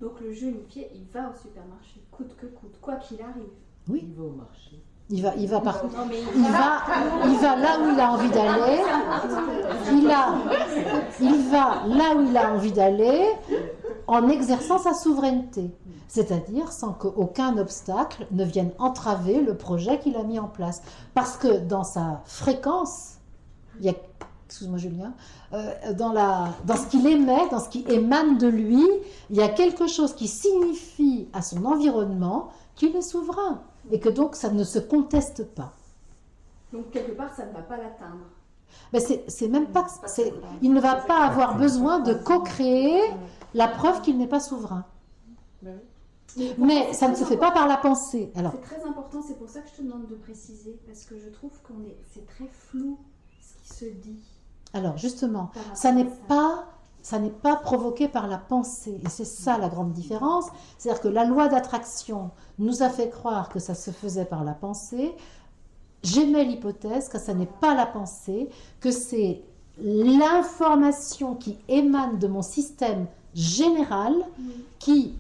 S4: Donc le jeu unifié, il va au supermarché, coûte que coûte, quoi qu'il arrive.
S1: Oui.
S8: Il va au marché.
S1: Il va partout. Il va là où il a envie d'aller. Il va là où il a envie d'aller en exerçant sa souveraineté. C'est-à-dire sans qu'aucun obstacle ne vienne entraver le projet qu'il a mis en place. Parce que dans sa fréquence, il y a, excuse-moi Julien, dans ce qu'il émet, dans ce qui émane de lui, il y a quelque chose qui signifie à son environnement qu'il est souverain. Et que donc ça ne se conteste pas.
S4: Donc quelque part ça ne va pas l'atteindre.
S1: Mais c'est même pas, il ne va pas avoir besoin de co-créer la preuve qu'il n'est pas souverain. Mais ça ne se fait pas par la pensée. Alors,
S4: c'est très important, c'est pour ça que je te demande de préciser, parce que je trouve c'est très flou ce qui se dit.
S1: Alors justement, ça n'est pas provoqué par la pensée. Et c'est ça la grande différence. C'est-à-dire que la loi d'attraction nous a fait croire que ça se faisait par la pensée. J'émets l'hypothèse que ça n'est pas la pensée, que c'est l'information qui émane de mon système général qui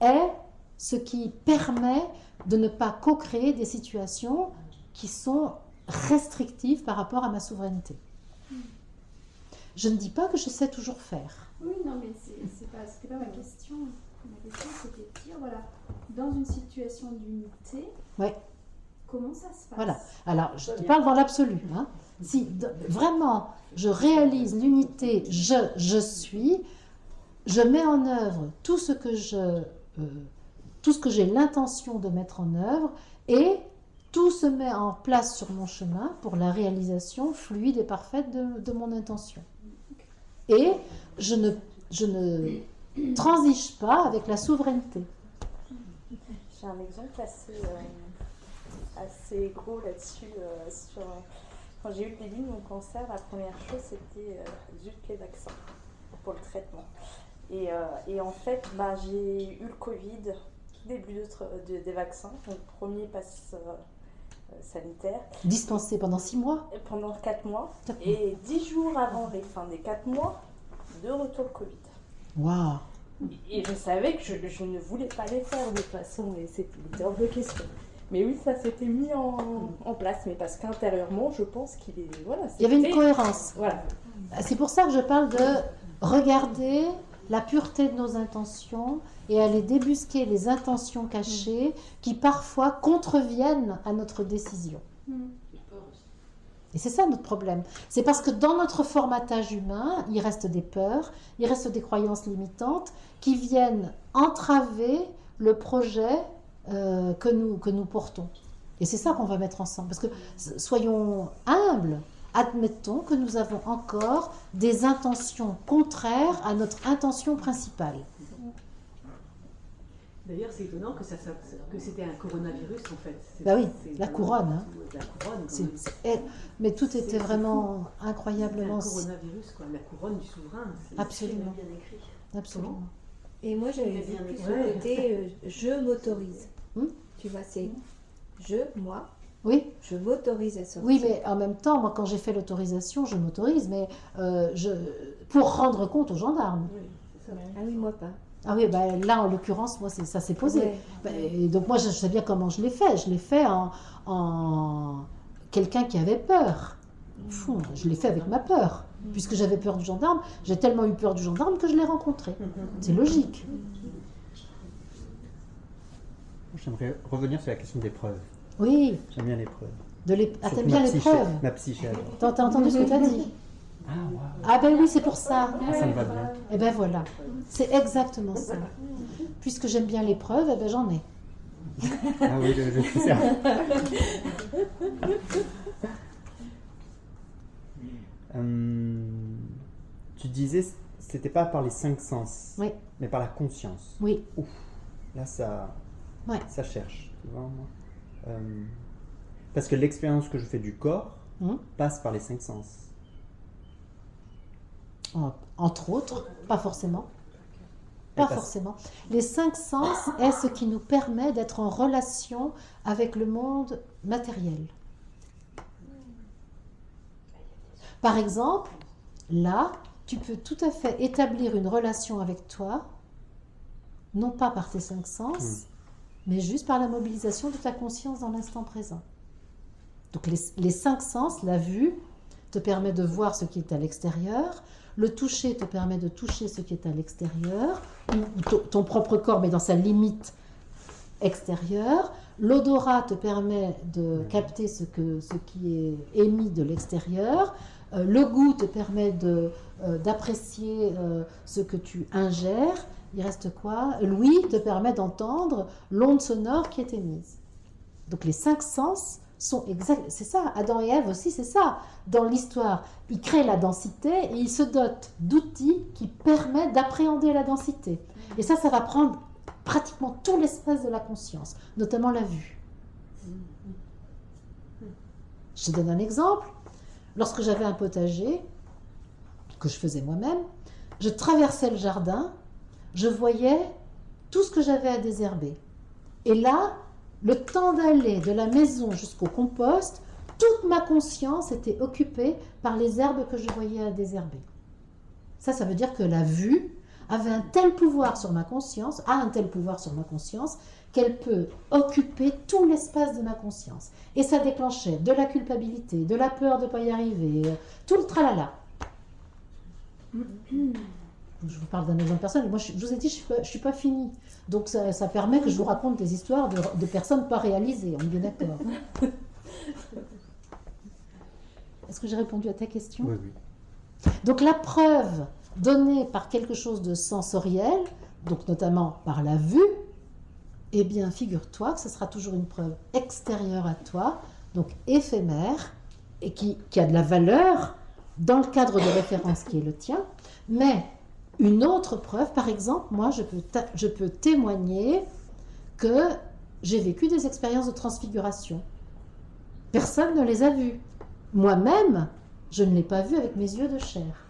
S1: est ce qui permet de ne pas co-créer des situations qui sont restrictives par rapport à ma souveraineté. Je ne dis pas que je sais toujours faire.
S4: Oui, non, mais c'était pas ma question. Ma question, c'était de dire, voilà, dans une situation d'unité,
S1: Ouais.
S4: comment ça se passe?
S1: Voilà. Alors, je te parle dans l'absolu. Hein. Si vraiment je réalise l'unité, je suis, je mets en œuvre tout ce que j'ai l'intention de mettre en œuvre et tout se met en place sur mon chemin pour la réalisation fluide et parfaite de mon intention. Et je ne transige pas avec la souveraineté.
S8: J'ai un exemple assez gros là-dessus. Quand j'ai eu le début de mon cancer, la première chose c'était juste les vaccins pour le traitement. Et en fait, j'ai eu le Covid, début des vaccins, donc premier passe sanitaire.
S1: Dispensé pendant 6 mois?
S8: Pendant 4 mois. Et 10 jours avant les fins des 4 mois, de retour le Covid.
S1: Waouh!
S8: Et je savais que je ne voulais pas les faire de toute façon, et c'était hors de question. Mais oui, ça s'était mis en place, mais parce qu'intérieurement, je pense qu'il est... Voilà,
S1: il y avait une cohérence.
S8: Voilà.
S1: C'est pour ça que je parle de regarder la pureté de nos intentions et aller débusquer les intentions cachées qui parfois contreviennent à notre décision. Et c'est ça notre problème. C'est parce que dans notre formatage humain, il reste des peurs, il reste des croyances limitantes qui viennent entraver le projet que nous portons. Et c'est ça qu'on va mettre ensemble. Parce que soyons humbles, admettons que nous avons encore des intentions contraires à notre intention principale.
S6: D'ailleurs, c'est étonnant que c'était un coronavirus en fait.
S1: Bah oui, la couronne. Hein.
S6: La couronne.
S1: Mais tout était vraiment incroyablement...
S6: C'est un coronavirus, quoi. La couronne du souverain.
S1: Absolument.
S6: C'est bien écrit.
S1: Absolument.
S5: Et moi, j'avais vu plus ce côté je m'autorise. Tu vois, c'est moi.
S1: Oui.
S5: Je m'autorise à sortir.
S1: Oui, mais en même temps, moi, quand j'ai fait l'autorisation, je m'autorise, mais pour rendre compte aux gendarmes.
S6: Oui, c'est ça.
S5: Ah oui, moi pas.
S1: Ah oui, là, en l'occurrence, moi, ça s'est posé.
S5: Ouais.
S1: Et donc, moi, je sais bien comment je l'ai fait. Je l'ai fait en quelqu'un qui avait peur. Je l'ai fait avec ma peur. Puisque j'avais peur du gendarme, j'ai tellement eu peur du gendarme que je l'ai rencontré. C'est logique.
S9: J'aimerais revenir sur la question des preuves.
S1: Oui.
S9: J'aime bien les preuves.
S1: T'aimes bien les preuves?
S9: Ma psyché.
S1: T'as entendu ce que tu as dit?
S9: Ah, wow.
S1: Ah ben oui, c'est pour ça.
S9: Ça me va bien.
S1: Et ben voilà, c'est exactement ça. Puisque j'aime bien les preuves, eh ben j'en ai.
S9: Ah oui, je suis certain. Tu disais, c'était pas par les 5 sens,
S1: Oui.
S9: mais par la conscience.
S1: Oui.
S9: Ouf, là ça cherche, tu vois, moi. Parce que l'expérience que je fais du corps passe par les 5 sens.
S1: Entre autres, pas forcément. Pas forcément. Les 5 sens est ce qui nous permet d'être en relation avec le monde matériel. Par exemple, là, tu peux tout à fait établir une relation avec toi, non pas par tes 5 sens, mais juste par la mobilisation de ta conscience dans l'instant présent. Donc les 5 sens, la vue, te permet de voir ce qui est à l'extérieur, le toucher te permet de toucher ce qui est à l'extérieur, ou ton propre corps, mais dans sa limite extérieure. L'odorat te permet de capter ce qui est émis de l'extérieur. Le goût te permet d'apprécier ce que tu ingères. Il reste quoi? L'ouïe te permet d'entendre l'onde sonore qui est émise. Donc les 5 sens sont exacts. C'est ça, Adam et Ève aussi, c'est ça. Dans l'histoire, ils créent la densité et ils se dotent d'outils qui permettent d'appréhender la densité. Et ça va prendre pratiquement tout l'espace de la conscience, notamment la vue. Je te donne un exemple. Lorsque j'avais un potager, que je faisais moi-même, je traversais le jardin, je voyais tout ce que j'avais à désherber. Et là, le temps d'aller de la maison jusqu'au compost, toute ma conscience était occupée par les herbes que je voyais à désherber. Ça veut dire que la vue avait un tel pouvoir sur ma conscience, a un tel pouvoir sur ma conscience, qu'elle peut occuper tout l'espace de ma conscience. Et ça déclenchait de la culpabilité, de la peur de ne pas y arriver, tout le tralala. Je vous parle d'un exemple personnel. Moi, je vous ai dit, je ne suis pas finie. Donc, ça permet que je vous raconte des histoires de personnes pas réalisées. On est bien d'accord. Est-ce que j'ai répondu à ta question?
S9: Oui, oui.
S1: Donc, la preuve donnée par quelque chose de sensoriel, donc notamment par la vue, eh bien, figure-toi que ce sera toujours une preuve extérieure à toi, donc éphémère, et qui a de la valeur dans le cadre de référence qui est le tien, mais une autre preuve, par exemple, moi, je peux témoigner que j'ai vécu des expériences de transfiguration. Personne ne les a vues. Moi-même, je ne l'ai pas vu avec mes yeux de chair.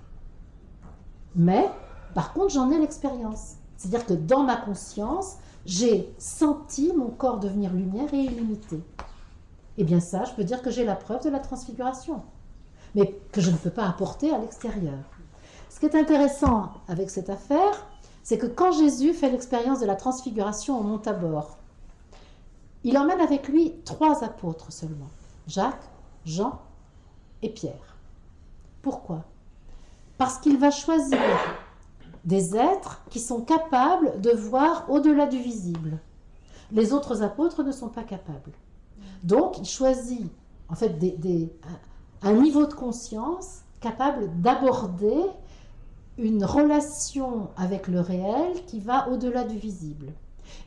S1: Mais, par contre, j'en ai l'expérience. C'est-à-dire que dans ma conscience, j'ai senti mon corps devenir lumière et illimité. Eh bien ça, je peux dire que j'ai la preuve de la transfiguration, mais que je ne peux pas apporter à l'extérieur. Ce qui est intéressant avec cette affaire, c'est que quand Jésus fait l'expérience de la transfiguration au mont Tabor, il emmène avec lui 3 apôtres seulement, Jacques, Jean et Pierre. Pourquoi? Parce qu'il va choisir des êtres qui sont capables de voir au-delà du visible. Les autres apôtres ne sont pas capables. Donc, il choisit en fait un niveau de conscience capable d'aborder une relation avec le réel qui va au-delà du visible.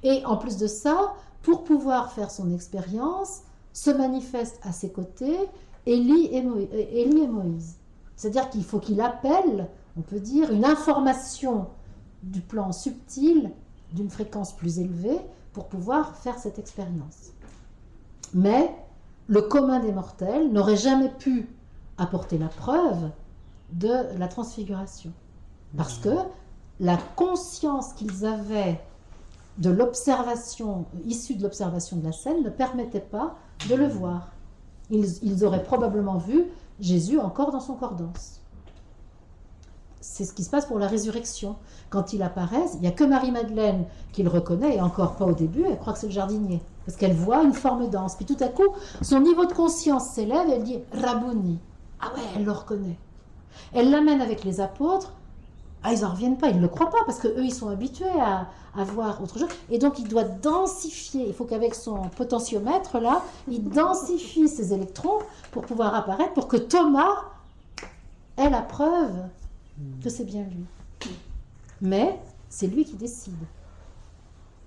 S1: Et en plus de ça, pour pouvoir faire son expérience, se manifeste à ses côtés Élie et Moïse. C'est-à-dire qu'il faut qu'il appelle, on peut dire, une information du plan subtil, d'une fréquence plus élevée, pour pouvoir faire cette expérience. Mais le commun des mortels n'aurait jamais pu apporter la preuve de la transfiguration. Parce que la conscience qu'ils avaient de l'observation, issue de l'observation de la scène, ne permettait pas de le voir. Ils auraient probablement vu Jésus encore dans son corps dense. C'est ce qui se passe pour la résurrection. Quand il apparaît, il n'y a que Marie-Madeleine qui le reconnaît, et encore pas au début, elle croit que c'est le jardinier, parce qu'elle voit une forme dense. Puis tout à coup, son niveau de conscience s'élève, et elle dit « Rabouni ». Ah ouais, elle le reconnaît. Elle l'amène avec les apôtres. Ah, ils n'en reviennent pas, ils ne le croient pas, parce qu'eux, ils sont habitués à voir autre chose. Et donc, il doit densifier. Il faut qu'avec son potentiomètre, là, il densifie ses électrons pour pouvoir apparaître, pour que Thomas ait la preuve que c'est bien lui. Mais c'est lui qui décide.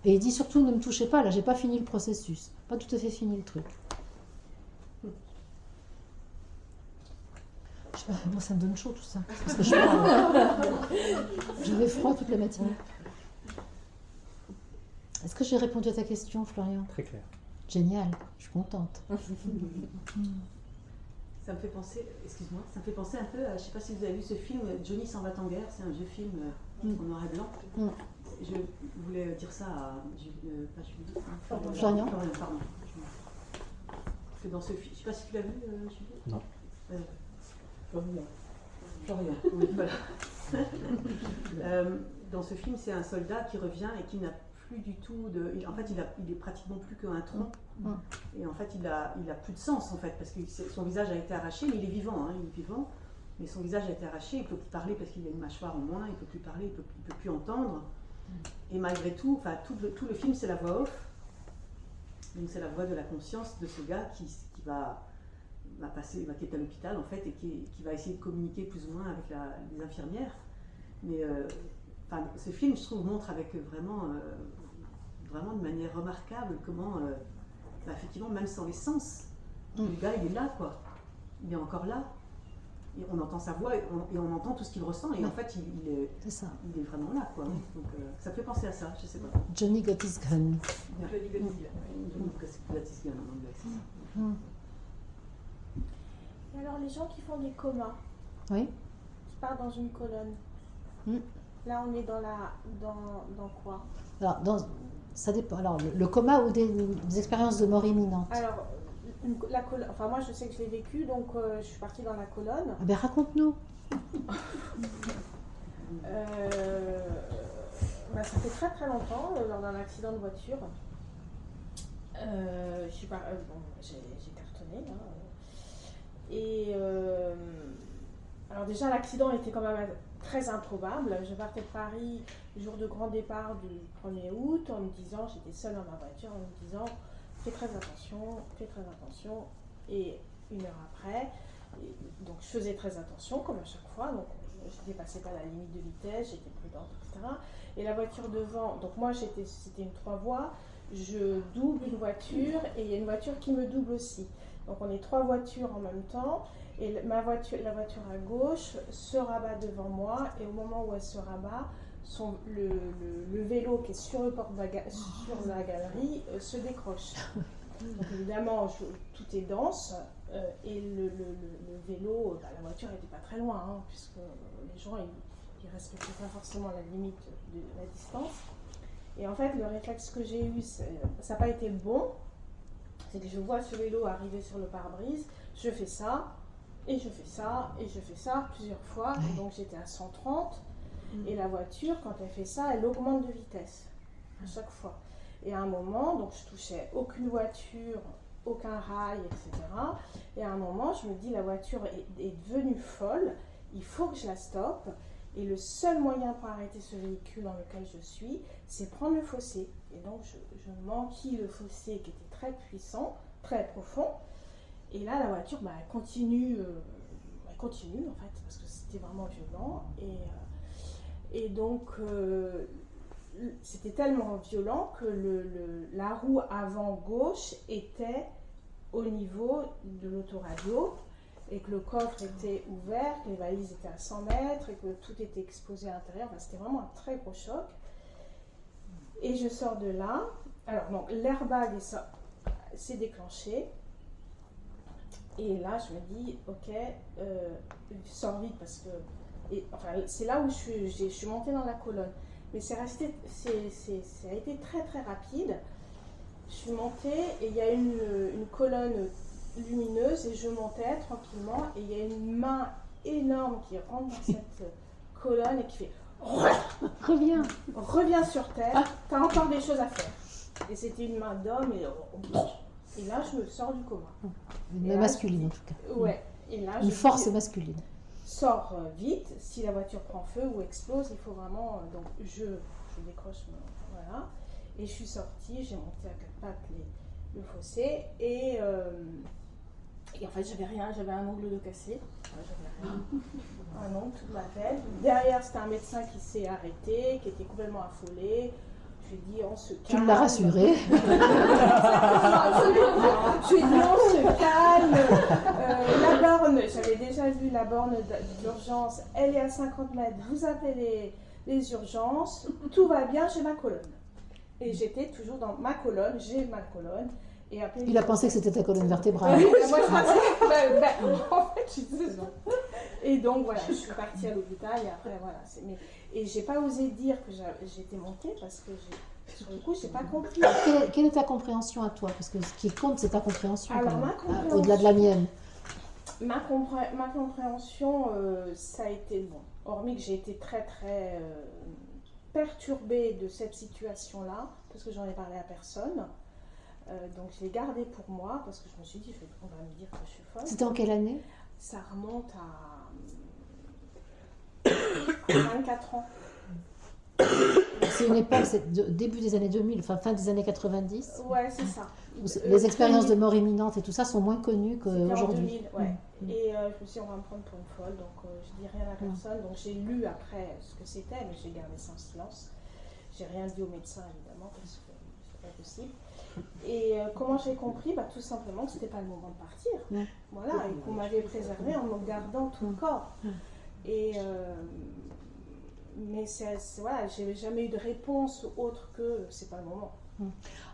S1: Et il dit surtout, ne me touchez pas, là, j'ai pas fini le processus. Pas tout à fait fini le truc. Je sais pas, moi ça me donne chaud tout ça. Parce que j'avais froid toute la matinée. Est-ce que j'ai répondu à ta question, Florian?
S9: Très clair.
S1: Génial, je suis contente.
S6: Ça me fait penser, excuse-moi, ça me fait penser un peu à, je ne sais pas si vous avez vu ce film, Johnny s'en va en guerre, c'est un vieux film en noir et blanc. Je voulais dire ça à Florian. Pardon. Parce que dans ce film, je ne sais pas si tu l'as vu, Julie.
S9: Non.
S6: Florian, oui, voilà. Dans ce film, c'est un soldat qui revient et qui n'a plus du tout de... En fait, il est pratiquement plus qu'un tronc. Et en fait, il a plus de sens, en fait, parce que son visage a été arraché, mais il est vivant, hein, il est vivant. Mais son visage a été arraché, il ne peut plus parler parce qu'il a une mâchoire en moins, il ne peut plus parler, il ne peut plus entendre. Et malgré tout, enfin, tout le film, c'est la voix off. Donc c'est la voix de la conscience de ce gars qui va qui est à l'hôpital en fait et qui va essayer de communiquer plus ou moins avec les infirmières. Mais ce film, je trouve, montre avec vraiment de manière remarquable comment, effectivement, même sans les sens, le gars il est là quoi, il est encore là. Et on entend sa voix et on entend tout ce qu'il ressent et en fait il est vraiment là quoi. Donc ça me fait penser à ça, je sais pas.
S1: Johnny got his gun.
S6: Johnny got his gun en anglais, c'est ça.
S10: Et alors les gens qui font des comas,
S1: oui,
S10: qui partent dans une colonne, là on est dans quoi?
S1: Alors ça dépend. Alors le coma ou des expériences de mort imminente.
S10: Alors enfin moi je sais que je l'ai vécu, donc je suis partie dans la colonne.
S1: Ah ben raconte-nous.
S10: Ça fait très très longtemps, lors d'un accident de voiture. J'ai cartonné. Alors déjà, l'accident était quand même très improbable. Je partais de Paris le jour de grand départ du 1er août en me disant, j'étais seule dans ma voiture, en me disant fais très attention. Et une heure après, donc je faisais très attention comme à chaque fois, donc je ne dépassais pas la limite de vitesse, j'étais prudente, etc. Et la voiture devant, donc moi c'était une 3 voies, je double une voiture et il y a une voiture qui me double aussi. Donc on est 3 voitures en même temps. Et la voiture à gauche se rabat devant moi et au moment où elle se rabat, le vélo qui est sur la galerie se décroche. Donc évidemment, tout est dense et le vélo, la voiture n'était pas très loin, hein, puisque les gens ils respectaient pas forcément la limite de la distance. Et en fait, le réflexe que j'ai eu, ça n'a pas été le bon. C'est que je vois ce vélo arriver sur le pare-brise, je fais ça. Et je fais ça plusieurs fois. Et donc j'étais à 130. Et la voiture, quand elle fait ça, elle augmente de vitesse à chaque fois. Et à un moment, donc je touchais aucune voiture, aucun rail, etc. Et à un moment, je me dis, la voiture est devenue folle, il faut que je la stoppe. Et le seul moyen pour arrêter ce véhicule dans lequel je suis, c'est prendre le fossé. Et donc je manquille le fossé qui était très puissant, très profond. Et là, la voiture, elle continue en fait, parce que c'était vraiment violent. Et donc, c'était tellement violent que la roue avant gauche était au niveau de l'autoradio et que le coffre était ouvert, que les valises étaient à 100 mètres et que tout était exposé à l'intérieur. C'était vraiment un très gros choc. Et je sors de là. Alors, donc, l'airbag s'est déclenché. Et là, je me dis, ok, sors vite parce que... c'est là où je suis montée dans la colonne. Mais ça a été très très rapide. Je suis montée et il y a une colonne lumineuse et je montais tranquillement. Et il y a une main énorme qui rentre dans cette colonne et qui fait... Reviens sur terre, t'as encore des choses à faire. Et c'était une main d'homme et là, je me sors du coma.
S1: Une masculine, en tout cas.
S10: Ouais. Et là,
S1: une force masculine.
S10: Sors vite. Si la voiture prend feu ou explose, il faut vraiment... donc, je décroche. Voilà. Et je suis sortie. J'ai monté à 4 pattes le fossé. Et en fait, j'avais rien. J'avais un ongle de cassé. J'avais rien. Un ongle, toute ma tête. Derrière, c'était un médecin qui s'est arrêté, qui était complètement affolé. Je lui ai dit, on se calme.
S1: Tu l'as rassuré.
S10: Je lui ai dit, on se calme. La borne, j'avais déjà vu la borne d'urgence, elle est à 50 mètres. Vous appelez les urgences, tout va bien, j'ai ma colonne. Et j'étais toujours dans ma colonne, j'ai ma colonne. Et
S1: il a pensé que c'était ta colonne vertébrale.
S10: Moi, je pensais, en fait, je disais non. Et donc, voilà, je suis partie à l'hôpital et après, voilà. Et j'ai pas osé dire que j'étais montée parce que sur le coup, j'ai pas compris.
S1: Quelle est ta compréhension à toi? Parce que ce qui compte, c'est ta compréhension.
S10: Alors,
S1: au-delà de la mienne.
S10: Ma compréhension, ça a été bon. Hormis que j'ai été très, très perturbée de cette situation-là, parce que j'en ai parlé à personne. Donc je l'ai gardé pour moi parce que je me suis dit, on va me dire que je suis folle.
S1: C'était en quelle année?
S10: Ça remonte à 24 ans.
S1: C'est une époque, c'est début des années 2000, enfin fin des années 90.
S10: Ouais, c'est ça.
S1: Les expériences de mort imminente et tout ça sont moins connues qu'aujourd'hui.
S10: Ouais. Et je me suis dit, on va me prendre pour une folle, donc je dis rien à personne. Donc j'ai lu après ce que c'était, mais j'ai gardé ça en silence. J'ai rien dit au médecin évidemment parce que c'est pas possible. Et comment j'ai compris? Tout simplement que c'était pas le moment de partir. Voilà, et qu'on m'avait préservé en me gardant tout le corps. Et mais voilà, j'ai jamais eu de réponse autre que c'est pas le moment.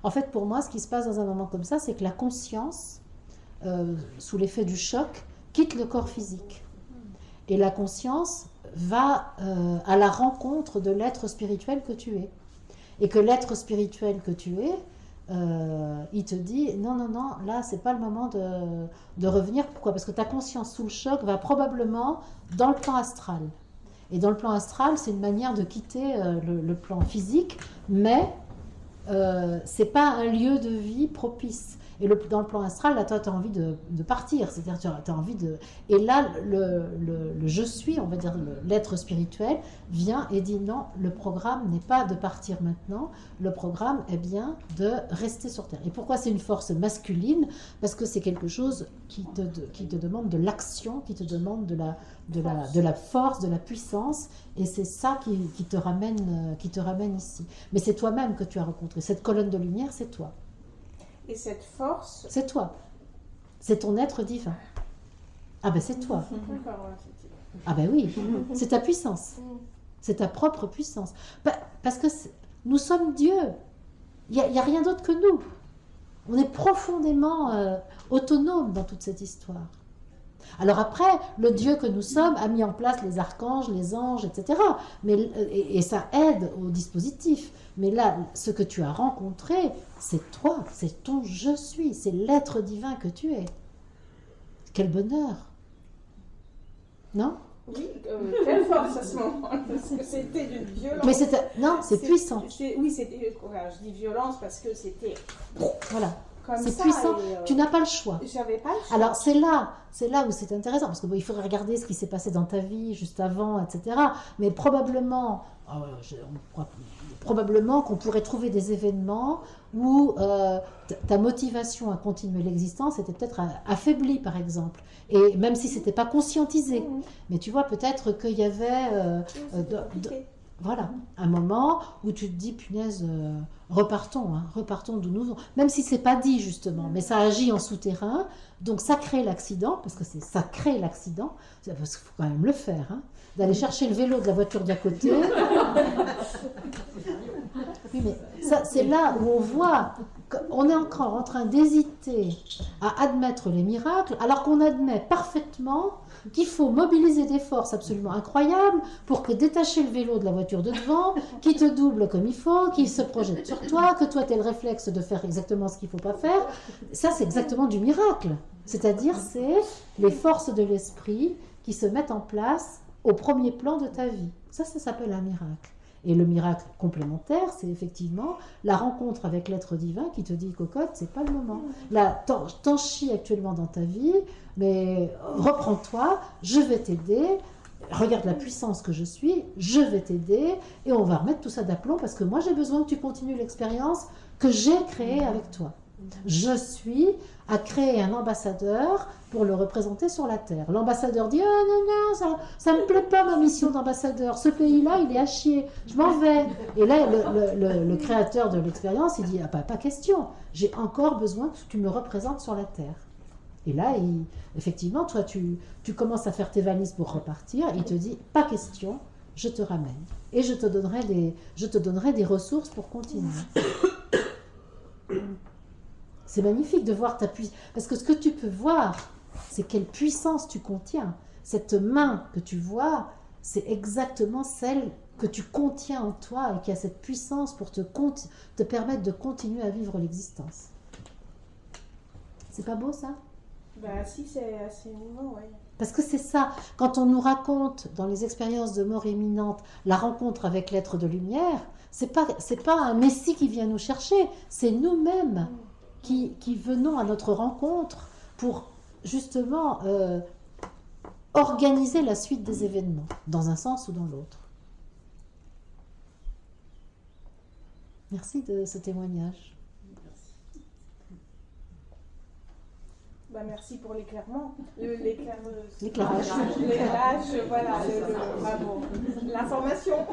S1: En fait, pour moi, ce qui se passe dans un moment comme ça, c'est que la conscience, sous l'effet du choc, quitte le corps physique. Et la conscience va à la rencontre de l'être spirituel que tu es. Et que l'être spirituel que tu es, il te dit non, là c'est pas le moment de revenir. Pourquoi? Parce que ta conscience sous le choc va probablement dans le plan astral. Et dans le plan astral, c'est une manière de quitter le plan physique, mais c'est pas un lieu de vie propice. Et dans le plan astral, là, toi, tu as envie de partir, c'est-à-dire tu as envie de... Et là, le je suis, on va dire l'être spirituel, vient et dit non, le programme n'est pas de partir maintenant, le programme est bien de rester sur Terre. Et pourquoi c'est une force masculine? Parce que c'est quelque chose qui te demande de l'action, qui te demande de la force, de la puissance, et c'est ça qui te ramène ici. Mais c'est toi-même que tu as rencontré. Cette colonne de lumière, c'est toi.
S10: Et cette force...
S1: C'est toi. C'est ton être divin. Ah ben c'est toi. Ah ben oui, c'est ta puissance. C'est ta propre puissance. Parce que nous sommes Dieu. Il n'y a rien d'autre que nous. On est profondément autonome dans toute cette histoire. Alors après, le Dieu que nous sommes a mis en place les archanges, les anges, etc. Et ça aide au dispositif. Mais là, ce que tu as rencontré, c'est toi, c'est ton je suis, c'est l'être divin que tu es. Quel bonheur. Non?
S10: Oui, quelle force à ce moment-là, parce que c'était d'une violence.
S1: Mais non, c'est puissant.
S10: Oui, c'était, je dis violence parce que c'était...
S1: Voilà. C'est puissant, tu n'as pas le choix.
S10: J'avais pas le choix.
S1: Alors c'est là où c'est intéressant, parce que il faudrait regarder ce qui s'est passé dans ta vie juste avant, etc. Mais probablement qu'on pourrait trouver des événements où ta motivation à continuer l'existence était peut-être affaiblie, par exemple. Et même si c'était pas conscientisé. Mais tu vois, peut-être qu'il y avait... voilà, un moment où tu te dis, punaise, repartons d'où nous venons. Même si c'est pas dit justement, mais ça agit en souterrain, donc ça crée l'accident, parce que ça crée l'accident, parce qu'il faut quand même le faire, hein, d'aller chercher le vélo de la voiture d'à côté. Oui, mais ça, c'est là où on voit qu'on est encore en train d'hésiter à admettre les miracles, alors qu'on admet parfaitement qu'il faut mobiliser des forces absolument incroyables pour que détacher le vélo de la voiture de devant, qui te double comme il faut, qui se projette sur toi, que toi tu aies le réflexe de faire exactement ce qu'il ne faut pas faire. Ça, c'est exactement du miracle. C'est-à-dire, c'est les forces de l'esprit qui se mettent en place au premier plan de ta vie. Ça s'appelle un miracle. Et le miracle complémentaire, c'est effectivement la rencontre avec l'être divin qui te dit, cocotte, c'est pas le moment. Là, t'en chies actuellement dans ta vie, mais reprends-toi, je vais t'aider, regarde la puissance que je suis, je vais t'aider, et on va remettre tout ça d'aplomb parce que moi j'ai besoin que tu continues l'expérience que j'ai créée avec toi. Je suis à créer un ambassadeur pour le représenter sur la terre. L'ambassadeur dit, oh non, ça me plaît pas ma mission d'ambassadeur, ce pays-là il est à chier, je m'en vais. Et là le créateur de l'expérience il dit, ah, pas question, j'ai encore besoin que tu me représentes sur la terre. Et là, effectivement, toi tu commences à faire tes valises pour repartir, il te dit, pas question, je te ramène. Et je te donnerai des ressources pour continuer. C'est magnifique de voir ta puissance. Parce que ce que tu peux voir, c'est quelle puissance tu contiens. Cette main que tu vois, c'est exactement celle que tu contiens en toi et qui a cette puissance pour te permettre de continuer à vivre l'existence. C'est pas beau ça?
S10: Bah si, c'est assez émouvant, oui.
S1: Parce que c'est ça, quand on nous raconte dans les expériences de mort imminente la rencontre avec l'être de lumière, c'est pas un messie qui vient nous chercher, c'est nous-mêmes qui venons à notre rencontre pour justement organiser la suite des événements, dans un sens ou dans l'autre. Merci de ce témoignage.
S10: Bah merci pour l'éclairement,
S1: l'éclairage,
S10: voilà, bravo, l'information.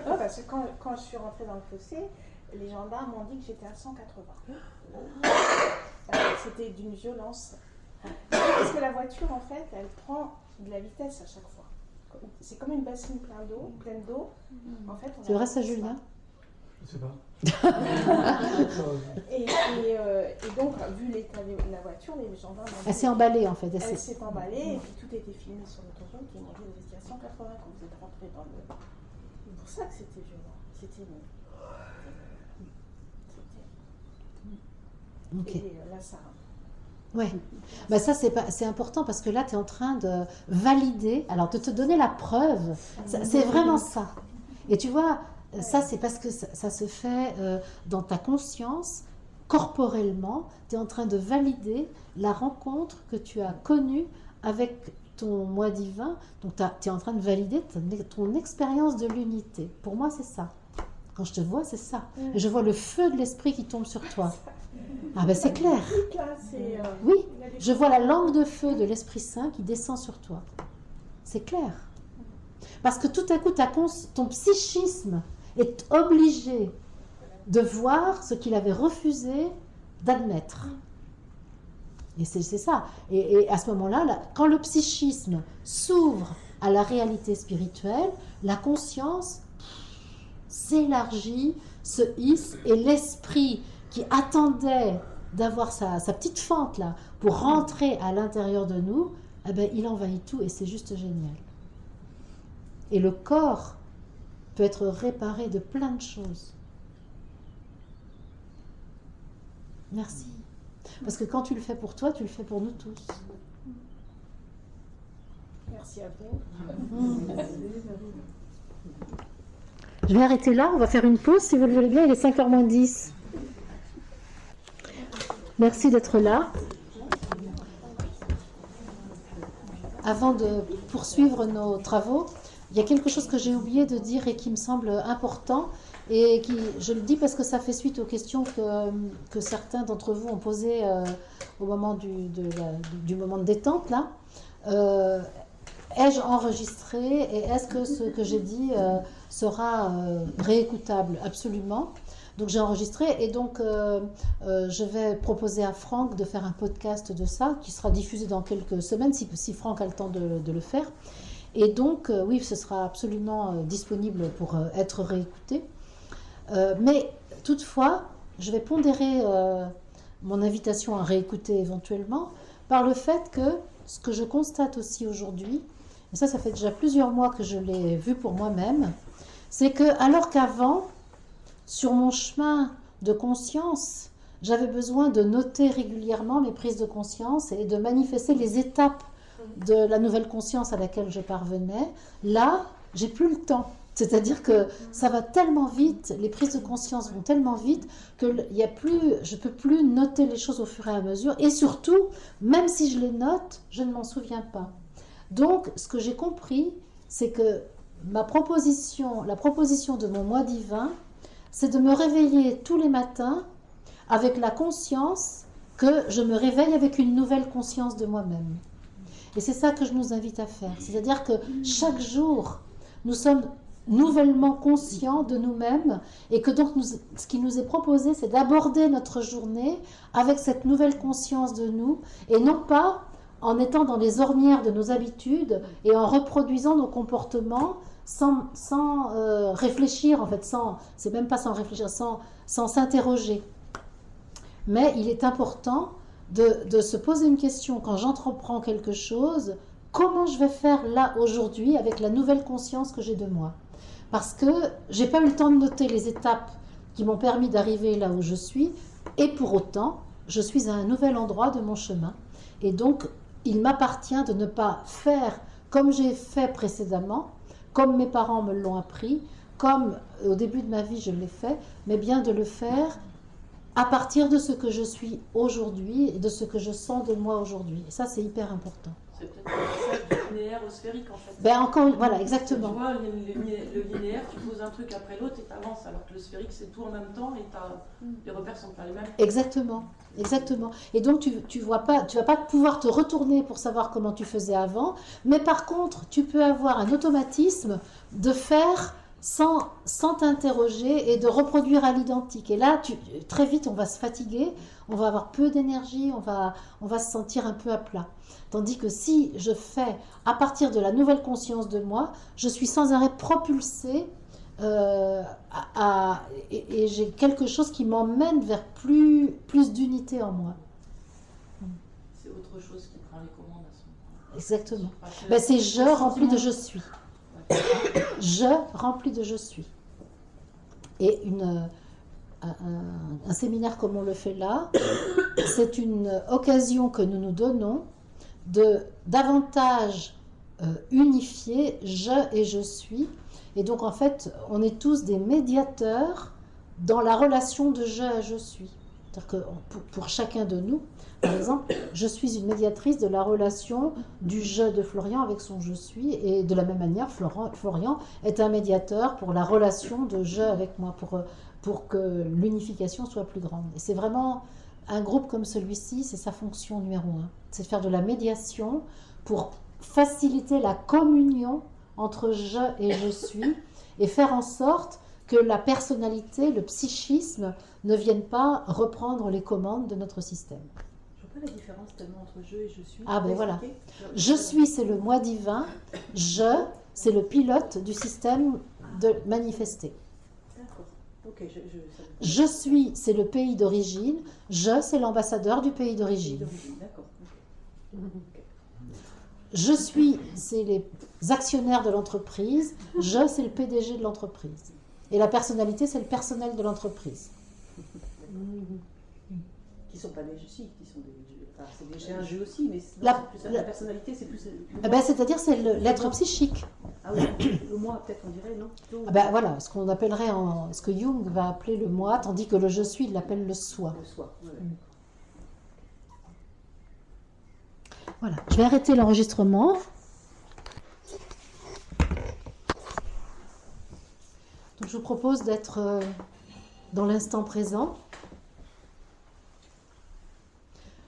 S10: Parce que quand je suis rentrée dans le fossé, les gendarmes m'ont dit que j'étais à 180. C'était d'une violence. Parce que la voiture, en fait, elle prend de la vitesse à chaque fois. C'est comme une bassine pleine d'eau. En fait,
S1: c'est vrai ça, Julien?
S2: Je sais pas.
S10: et donc, vu l'état de la voiture, les gendarmes...
S1: Elle s'est emballée, en fait.
S10: Elle s'est emballée, et puis tout était filmé sur l'autoroute, et ils m'ont dit, vous étiez à 180 quand vous êtes rentré dans le... C'est pour ça que c'était violent. C'était...
S1: Okay.
S10: Et là, ça...
S1: Ouais. Bah ça, c'est important parce que là, tu es en train de valider, alors de te donner la preuve. C'est vraiment ça. Et tu vois, ça, c'est parce que ça se fait dans ta conscience, corporellement. Tu es en train de valider la rencontre que tu as connue avec ton moi divin. Donc, tu es en train de valider ton expérience de l'unité. Pour moi, c'est ça. Quand je te vois, c'est ça. Et je vois le feu de l'esprit qui tombe sur toi. Ah ben c'est clair. Oui, je vois la langue de feu de l'Esprit Saint qui descend sur toi. C'est clair. Parce que tout à coup, ton psychisme est obligé de voir ce qu'il avait refusé d'admettre. Et c'est ça. Et à ce moment-là, quand le psychisme s'ouvre à la réalité spirituelle, la conscience s'élargit, se hisse, et l'esprit qui attendait d'avoir sa petite fente là pour rentrer à l'intérieur de nous, eh ben, il envahit tout et c'est juste génial. Et le corps peut être réparé de plein de choses. Merci. Parce que quand tu le fais pour toi, tu le fais pour nous tous.
S10: Merci à vous.
S1: Je vais arrêter là, on va faire une pause si vous le voulez bien, il est 5h moins 10. Merci d'être là. Avant de poursuivre nos travaux, il y a quelque chose que j'ai oublié de dire et qui me semble important, et qui, je le dis parce que ça fait suite aux questions que certains d'entre vous ont posées au moment du moment de détente, là. Ai-je enregistré et est-ce que ce que j'ai dit sera réécoutable? Absolument. Donc j'ai enregistré et donc je vais proposer à Franck de faire un podcast de ça qui sera diffusé dans quelques semaines si Franck a le temps de le faire. Et donc oui, ce sera absolument disponible pour être réécouté. Mais toutefois, je vais pondérer mon invitation à réécouter éventuellement par le fait que ce que je constate aussi aujourd'hui, et ça fait déjà plusieurs mois que je l'ai vu pour moi-même, c'est que alors qu'avant, sur mon chemin de conscience, j'avais besoin de noter régulièrement mes prises de conscience et de manifester les étapes de la nouvelle conscience à laquelle je parvenais. Là, j'ai plus le temps. C'est-à-dire que ça va tellement vite, les prises de conscience vont tellement vite que je ne peux plus noter les choses au fur et à mesure. Et surtout, même si je les note, je ne m'en souviens pas. Donc, ce que j'ai compris, c'est que la proposition de mon moi divin, c'est de me réveiller tous les matins avec la conscience que je me réveille avec une nouvelle conscience de moi-même. Et c'est ça que je nous invite à faire. C'est-à-dire que chaque jour, nous sommes nouvellement conscients de nous-mêmes et que donc ce qui nous est proposé, c'est d'aborder notre journée avec cette nouvelle conscience de nous et non pas en étant dans les ornières de nos habitudes et en reproduisant nos comportements sans réfléchir, en fait, c'est même pas sans réfléchir, sans s'interroger. Mais il est important de se poser une question quand j'entreprends quelque chose, comment je vais faire là aujourd'hui avec la nouvelle conscience que j'ai de moi? Parce que j'ai pas eu le temps de noter les étapes qui m'ont permis d'arriver là où je suis, et pour autant, je suis à un nouvel endroit de mon chemin. Et donc, il m'appartient de ne pas faire comme j'ai fait précédemment, comme mes parents me l'ont appris, comme au début de ma vie je l'ai fait, mais bien de le faire à partir de ce que je suis aujourd'hui et de ce que je sens de moi aujourd'hui. Et ça, c'est hyper important.
S6: C'est peut-être ça du linéaire au sphérique, en fait.
S1: Ben encore, voilà, exactement.
S6: Tu vois, le linéaire, tu poses un truc après l'autre et tu avances, alors que le sphérique, c'est tout en même temps et les repères sont pas les mêmes.
S1: Exactement, exactement. Et donc, tu vas pas pouvoir te retourner pour savoir comment tu faisais avant, mais par contre, tu peux avoir un automatisme de faire sans t'interroger et de reproduire à l'identique. Et là, très vite, on va se fatiguer, on va avoir peu d'énergie, on va se sentir un peu à plat. Tandis que si je fais à partir de la nouvelle conscience de moi, je suis sans arrêt propulsée et j'ai quelque chose qui m'emmène vers plus d'unité en moi.
S6: C'est autre chose qui prend les commandes à ce moment-là.
S1: Exactement. Ben, c'est je rempli de je suis. Je rempli de je suis. Et un séminaire comme on le fait là, c'est une occasion que nous nous donnons de davantage unifier je et je suis. Et donc en fait, on est tous des médiateurs dans la relation de je à je suis. C'est-à-dire que pour chacun de nous, par exemple, je suis une médiatrice de la relation du je de Florian avec son je suis, et de la même manière, Florian est un médiateur pour la relation de je avec moi, pour que l'unification soit plus grande. Et c'est vraiment un groupe comme celui-ci, c'est sa fonction numéro 1. C'est de faire de la médiation pour faciliter la communion entre je et je suis, et faire en sorte que la personnalité, le psychisme ne viennent pas reprendre les commandes de notre système.
S6: Je vois pas la différence tellement entre je et je suis.
S1: Ah ben voilà. Je suis, c'est le moi divin. Je, c'est le pilote du système de manifester.
S6: D'accord. Ok.
S1: Je suis, c'est le pays d'origine. Je, c'est l'ambassadeur du pays d'origine.
S6: D'accord. Okay.
S1: Je suis, c'est les actionnaires de l'entreprise. Je, c'est le PDG de l'entreprise. Et la personnalité, c'est le personnel de l'entreprise.
S6: Qui ne sont pas des je suis, qui sont des jeux. Enfin, c'est un jeu aussi, mais la personnalité, c'est plus.
S1: C'est-à-dire, c'est l'être psychique.
S6: Ah oui, le moi, peut-être, on dirait, non?
S1: Voilà, ce qu'on appellerait, ce que Jung va appeler le moi, tandis que le je suis, il l'appelle le soi.
S6: Le soi, ouais.
S1: Voilà, je vais arrêter l'enregistrement. Donc, je vous propose d'être dans l'instant présent,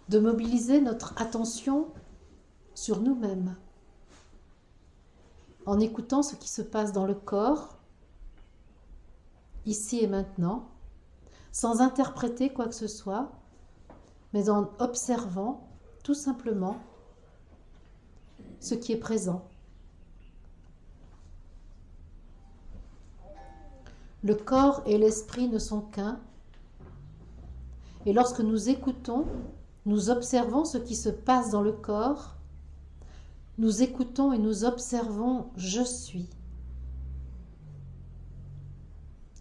S1: de mobiliser notre attention sur nous-mêmes, en écoutant ce qui se passe dans le corps, ici et maintenant, sans interpréter quoi que ce soit, mais en observant tout simplement ce qui est présent. Le corps et l'esprit ne sont qu'un, et lorsque nous écoutons, nous observons ce qui se passe dans le corps, nous écoutons et nous observons « je suis ».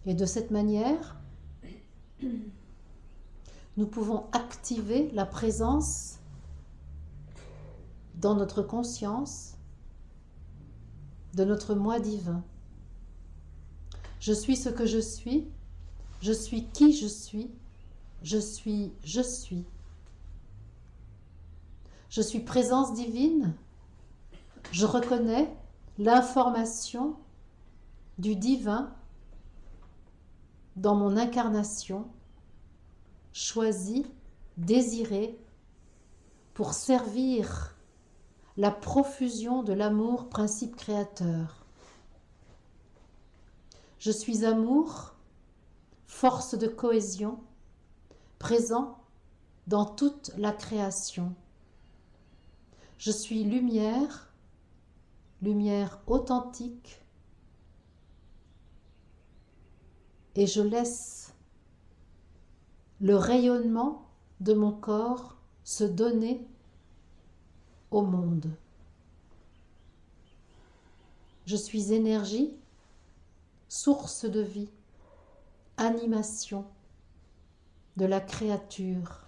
S1: Et de cette manière, nous pouvons activer la présence dans notre conscience de notre moi divin. Je suis ce que je suis qui je suis, je suis, je suis. Je suis présence divine, je reconnais l'information du divin dans mon incarnation, choisie, désirée, pour servir la profusion de l'amour, principe créateur. Je suis amour, force de cohésion, présent dans toute la création. Je suis lumière, lumière authentique, et je laisse le rayonnement de mon corps se donner au monde. Je suis énergie, source de vie, animation de la créature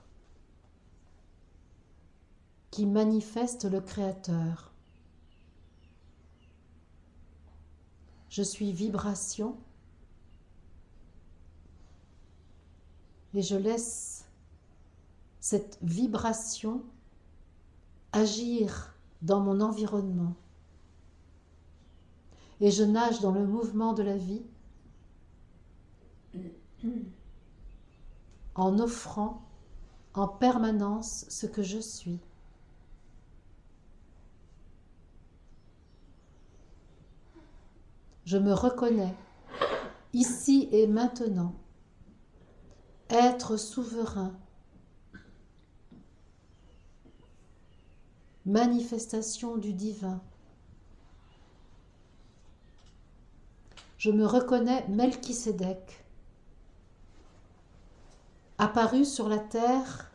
S1: qui manifeste le Créateur. Je suis vibration et je laisse cette vibration agir dans mon environnement. Et je nage dans le mouvement de la vie en offrant en permanence ce que je suis. Je me reconnais ici et maintenant, être souverain, manifestation du divin. Je me reconnais Melchisédek, apparu sur la terre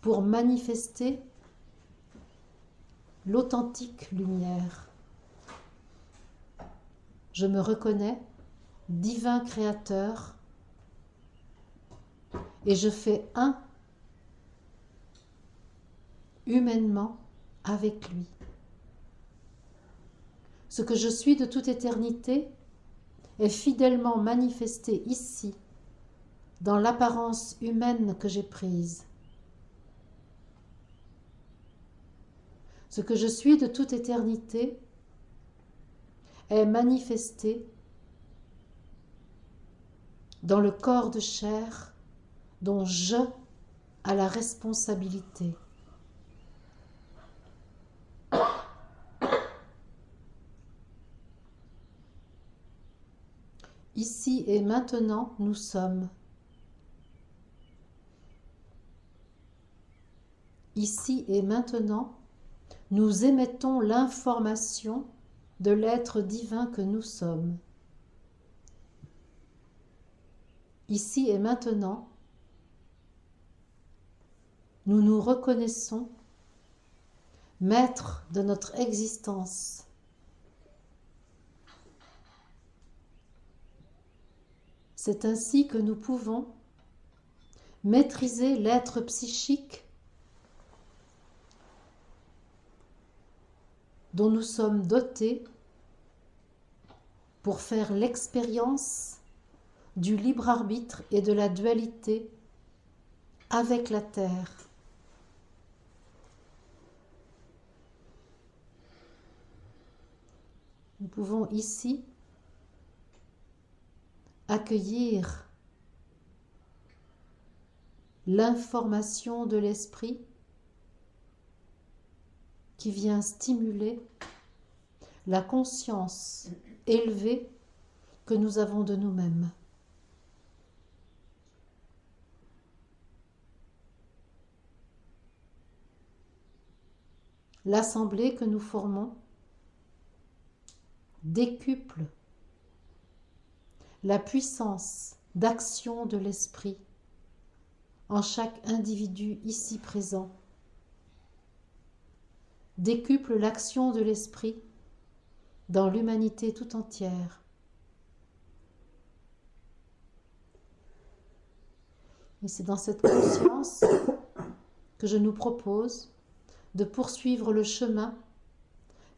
S1: pour manifester l'authentique lumière. Je me reconnais divin créateur et je fais un humainement avec lui. Ce que je suis de toute éternité est fidèlement manifesté ici, dans l'apparence humaine que j'ai prise. Ce que je suis de toute éternité est manifesté dans le corps de chair dont je a la responsabilité. Ici et maintenant, nous sommes. Ici et maintenant, nous émettons l'information de l'être divin que nous sommes. Ici et maintenant, nous nous reconnaissons maîtres de notre existence. C'est ainsi que nous pouvons maîtriser l'être psychique dont nous sommes dotés pour faire l'expérience du libre arbitre et de la dualité avec la terre. Nous pouvons ici accueillir l'information de l'esprit qui vient stimuler la conscience élevée que nous avons de nous-mêmes. L'assemblée que nous formons décuple la puissance d'action de l'esprit en chaque individu ici présent, décuple l'action de l'esprit dans l'humanité tout entière. Et c'est dans cette conscience que je nous propose de poursuivre le chemin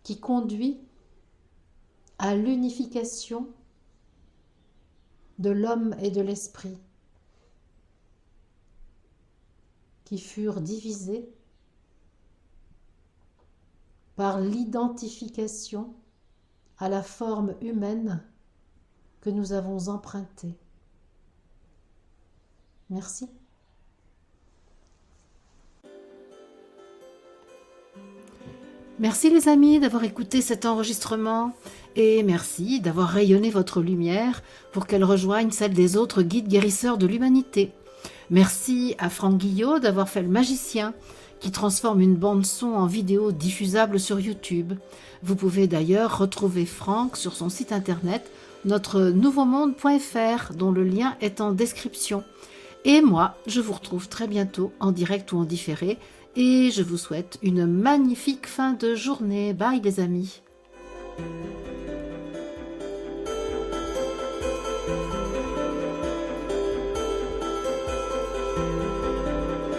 S1: qui conduit à l'unification de l'homme et de l'esprit, qui furent divisés par l'identification à la forme humaine que nous avons empruntée. Merci. Merci les amis d'avoir écouté cet enregistrement et merci d'avoir rayonné votre lumière pour qu'elle rejoigne celle des autres guides guérisseurs de l'humanité. Merci à Franck Guillot d'avoir fait le magicien qui transforme une bande-son en vidéo diffusable sur YouTube. Vous pouvez d'ailleurs retrouver Franck sur son site internet notre-nouveau-monde.fr dont le lien est en description. Et moi, je vous retrouve très bientôt en direct ou en différé et je vous souhaite une magnifique fin de journée. Bye les amis.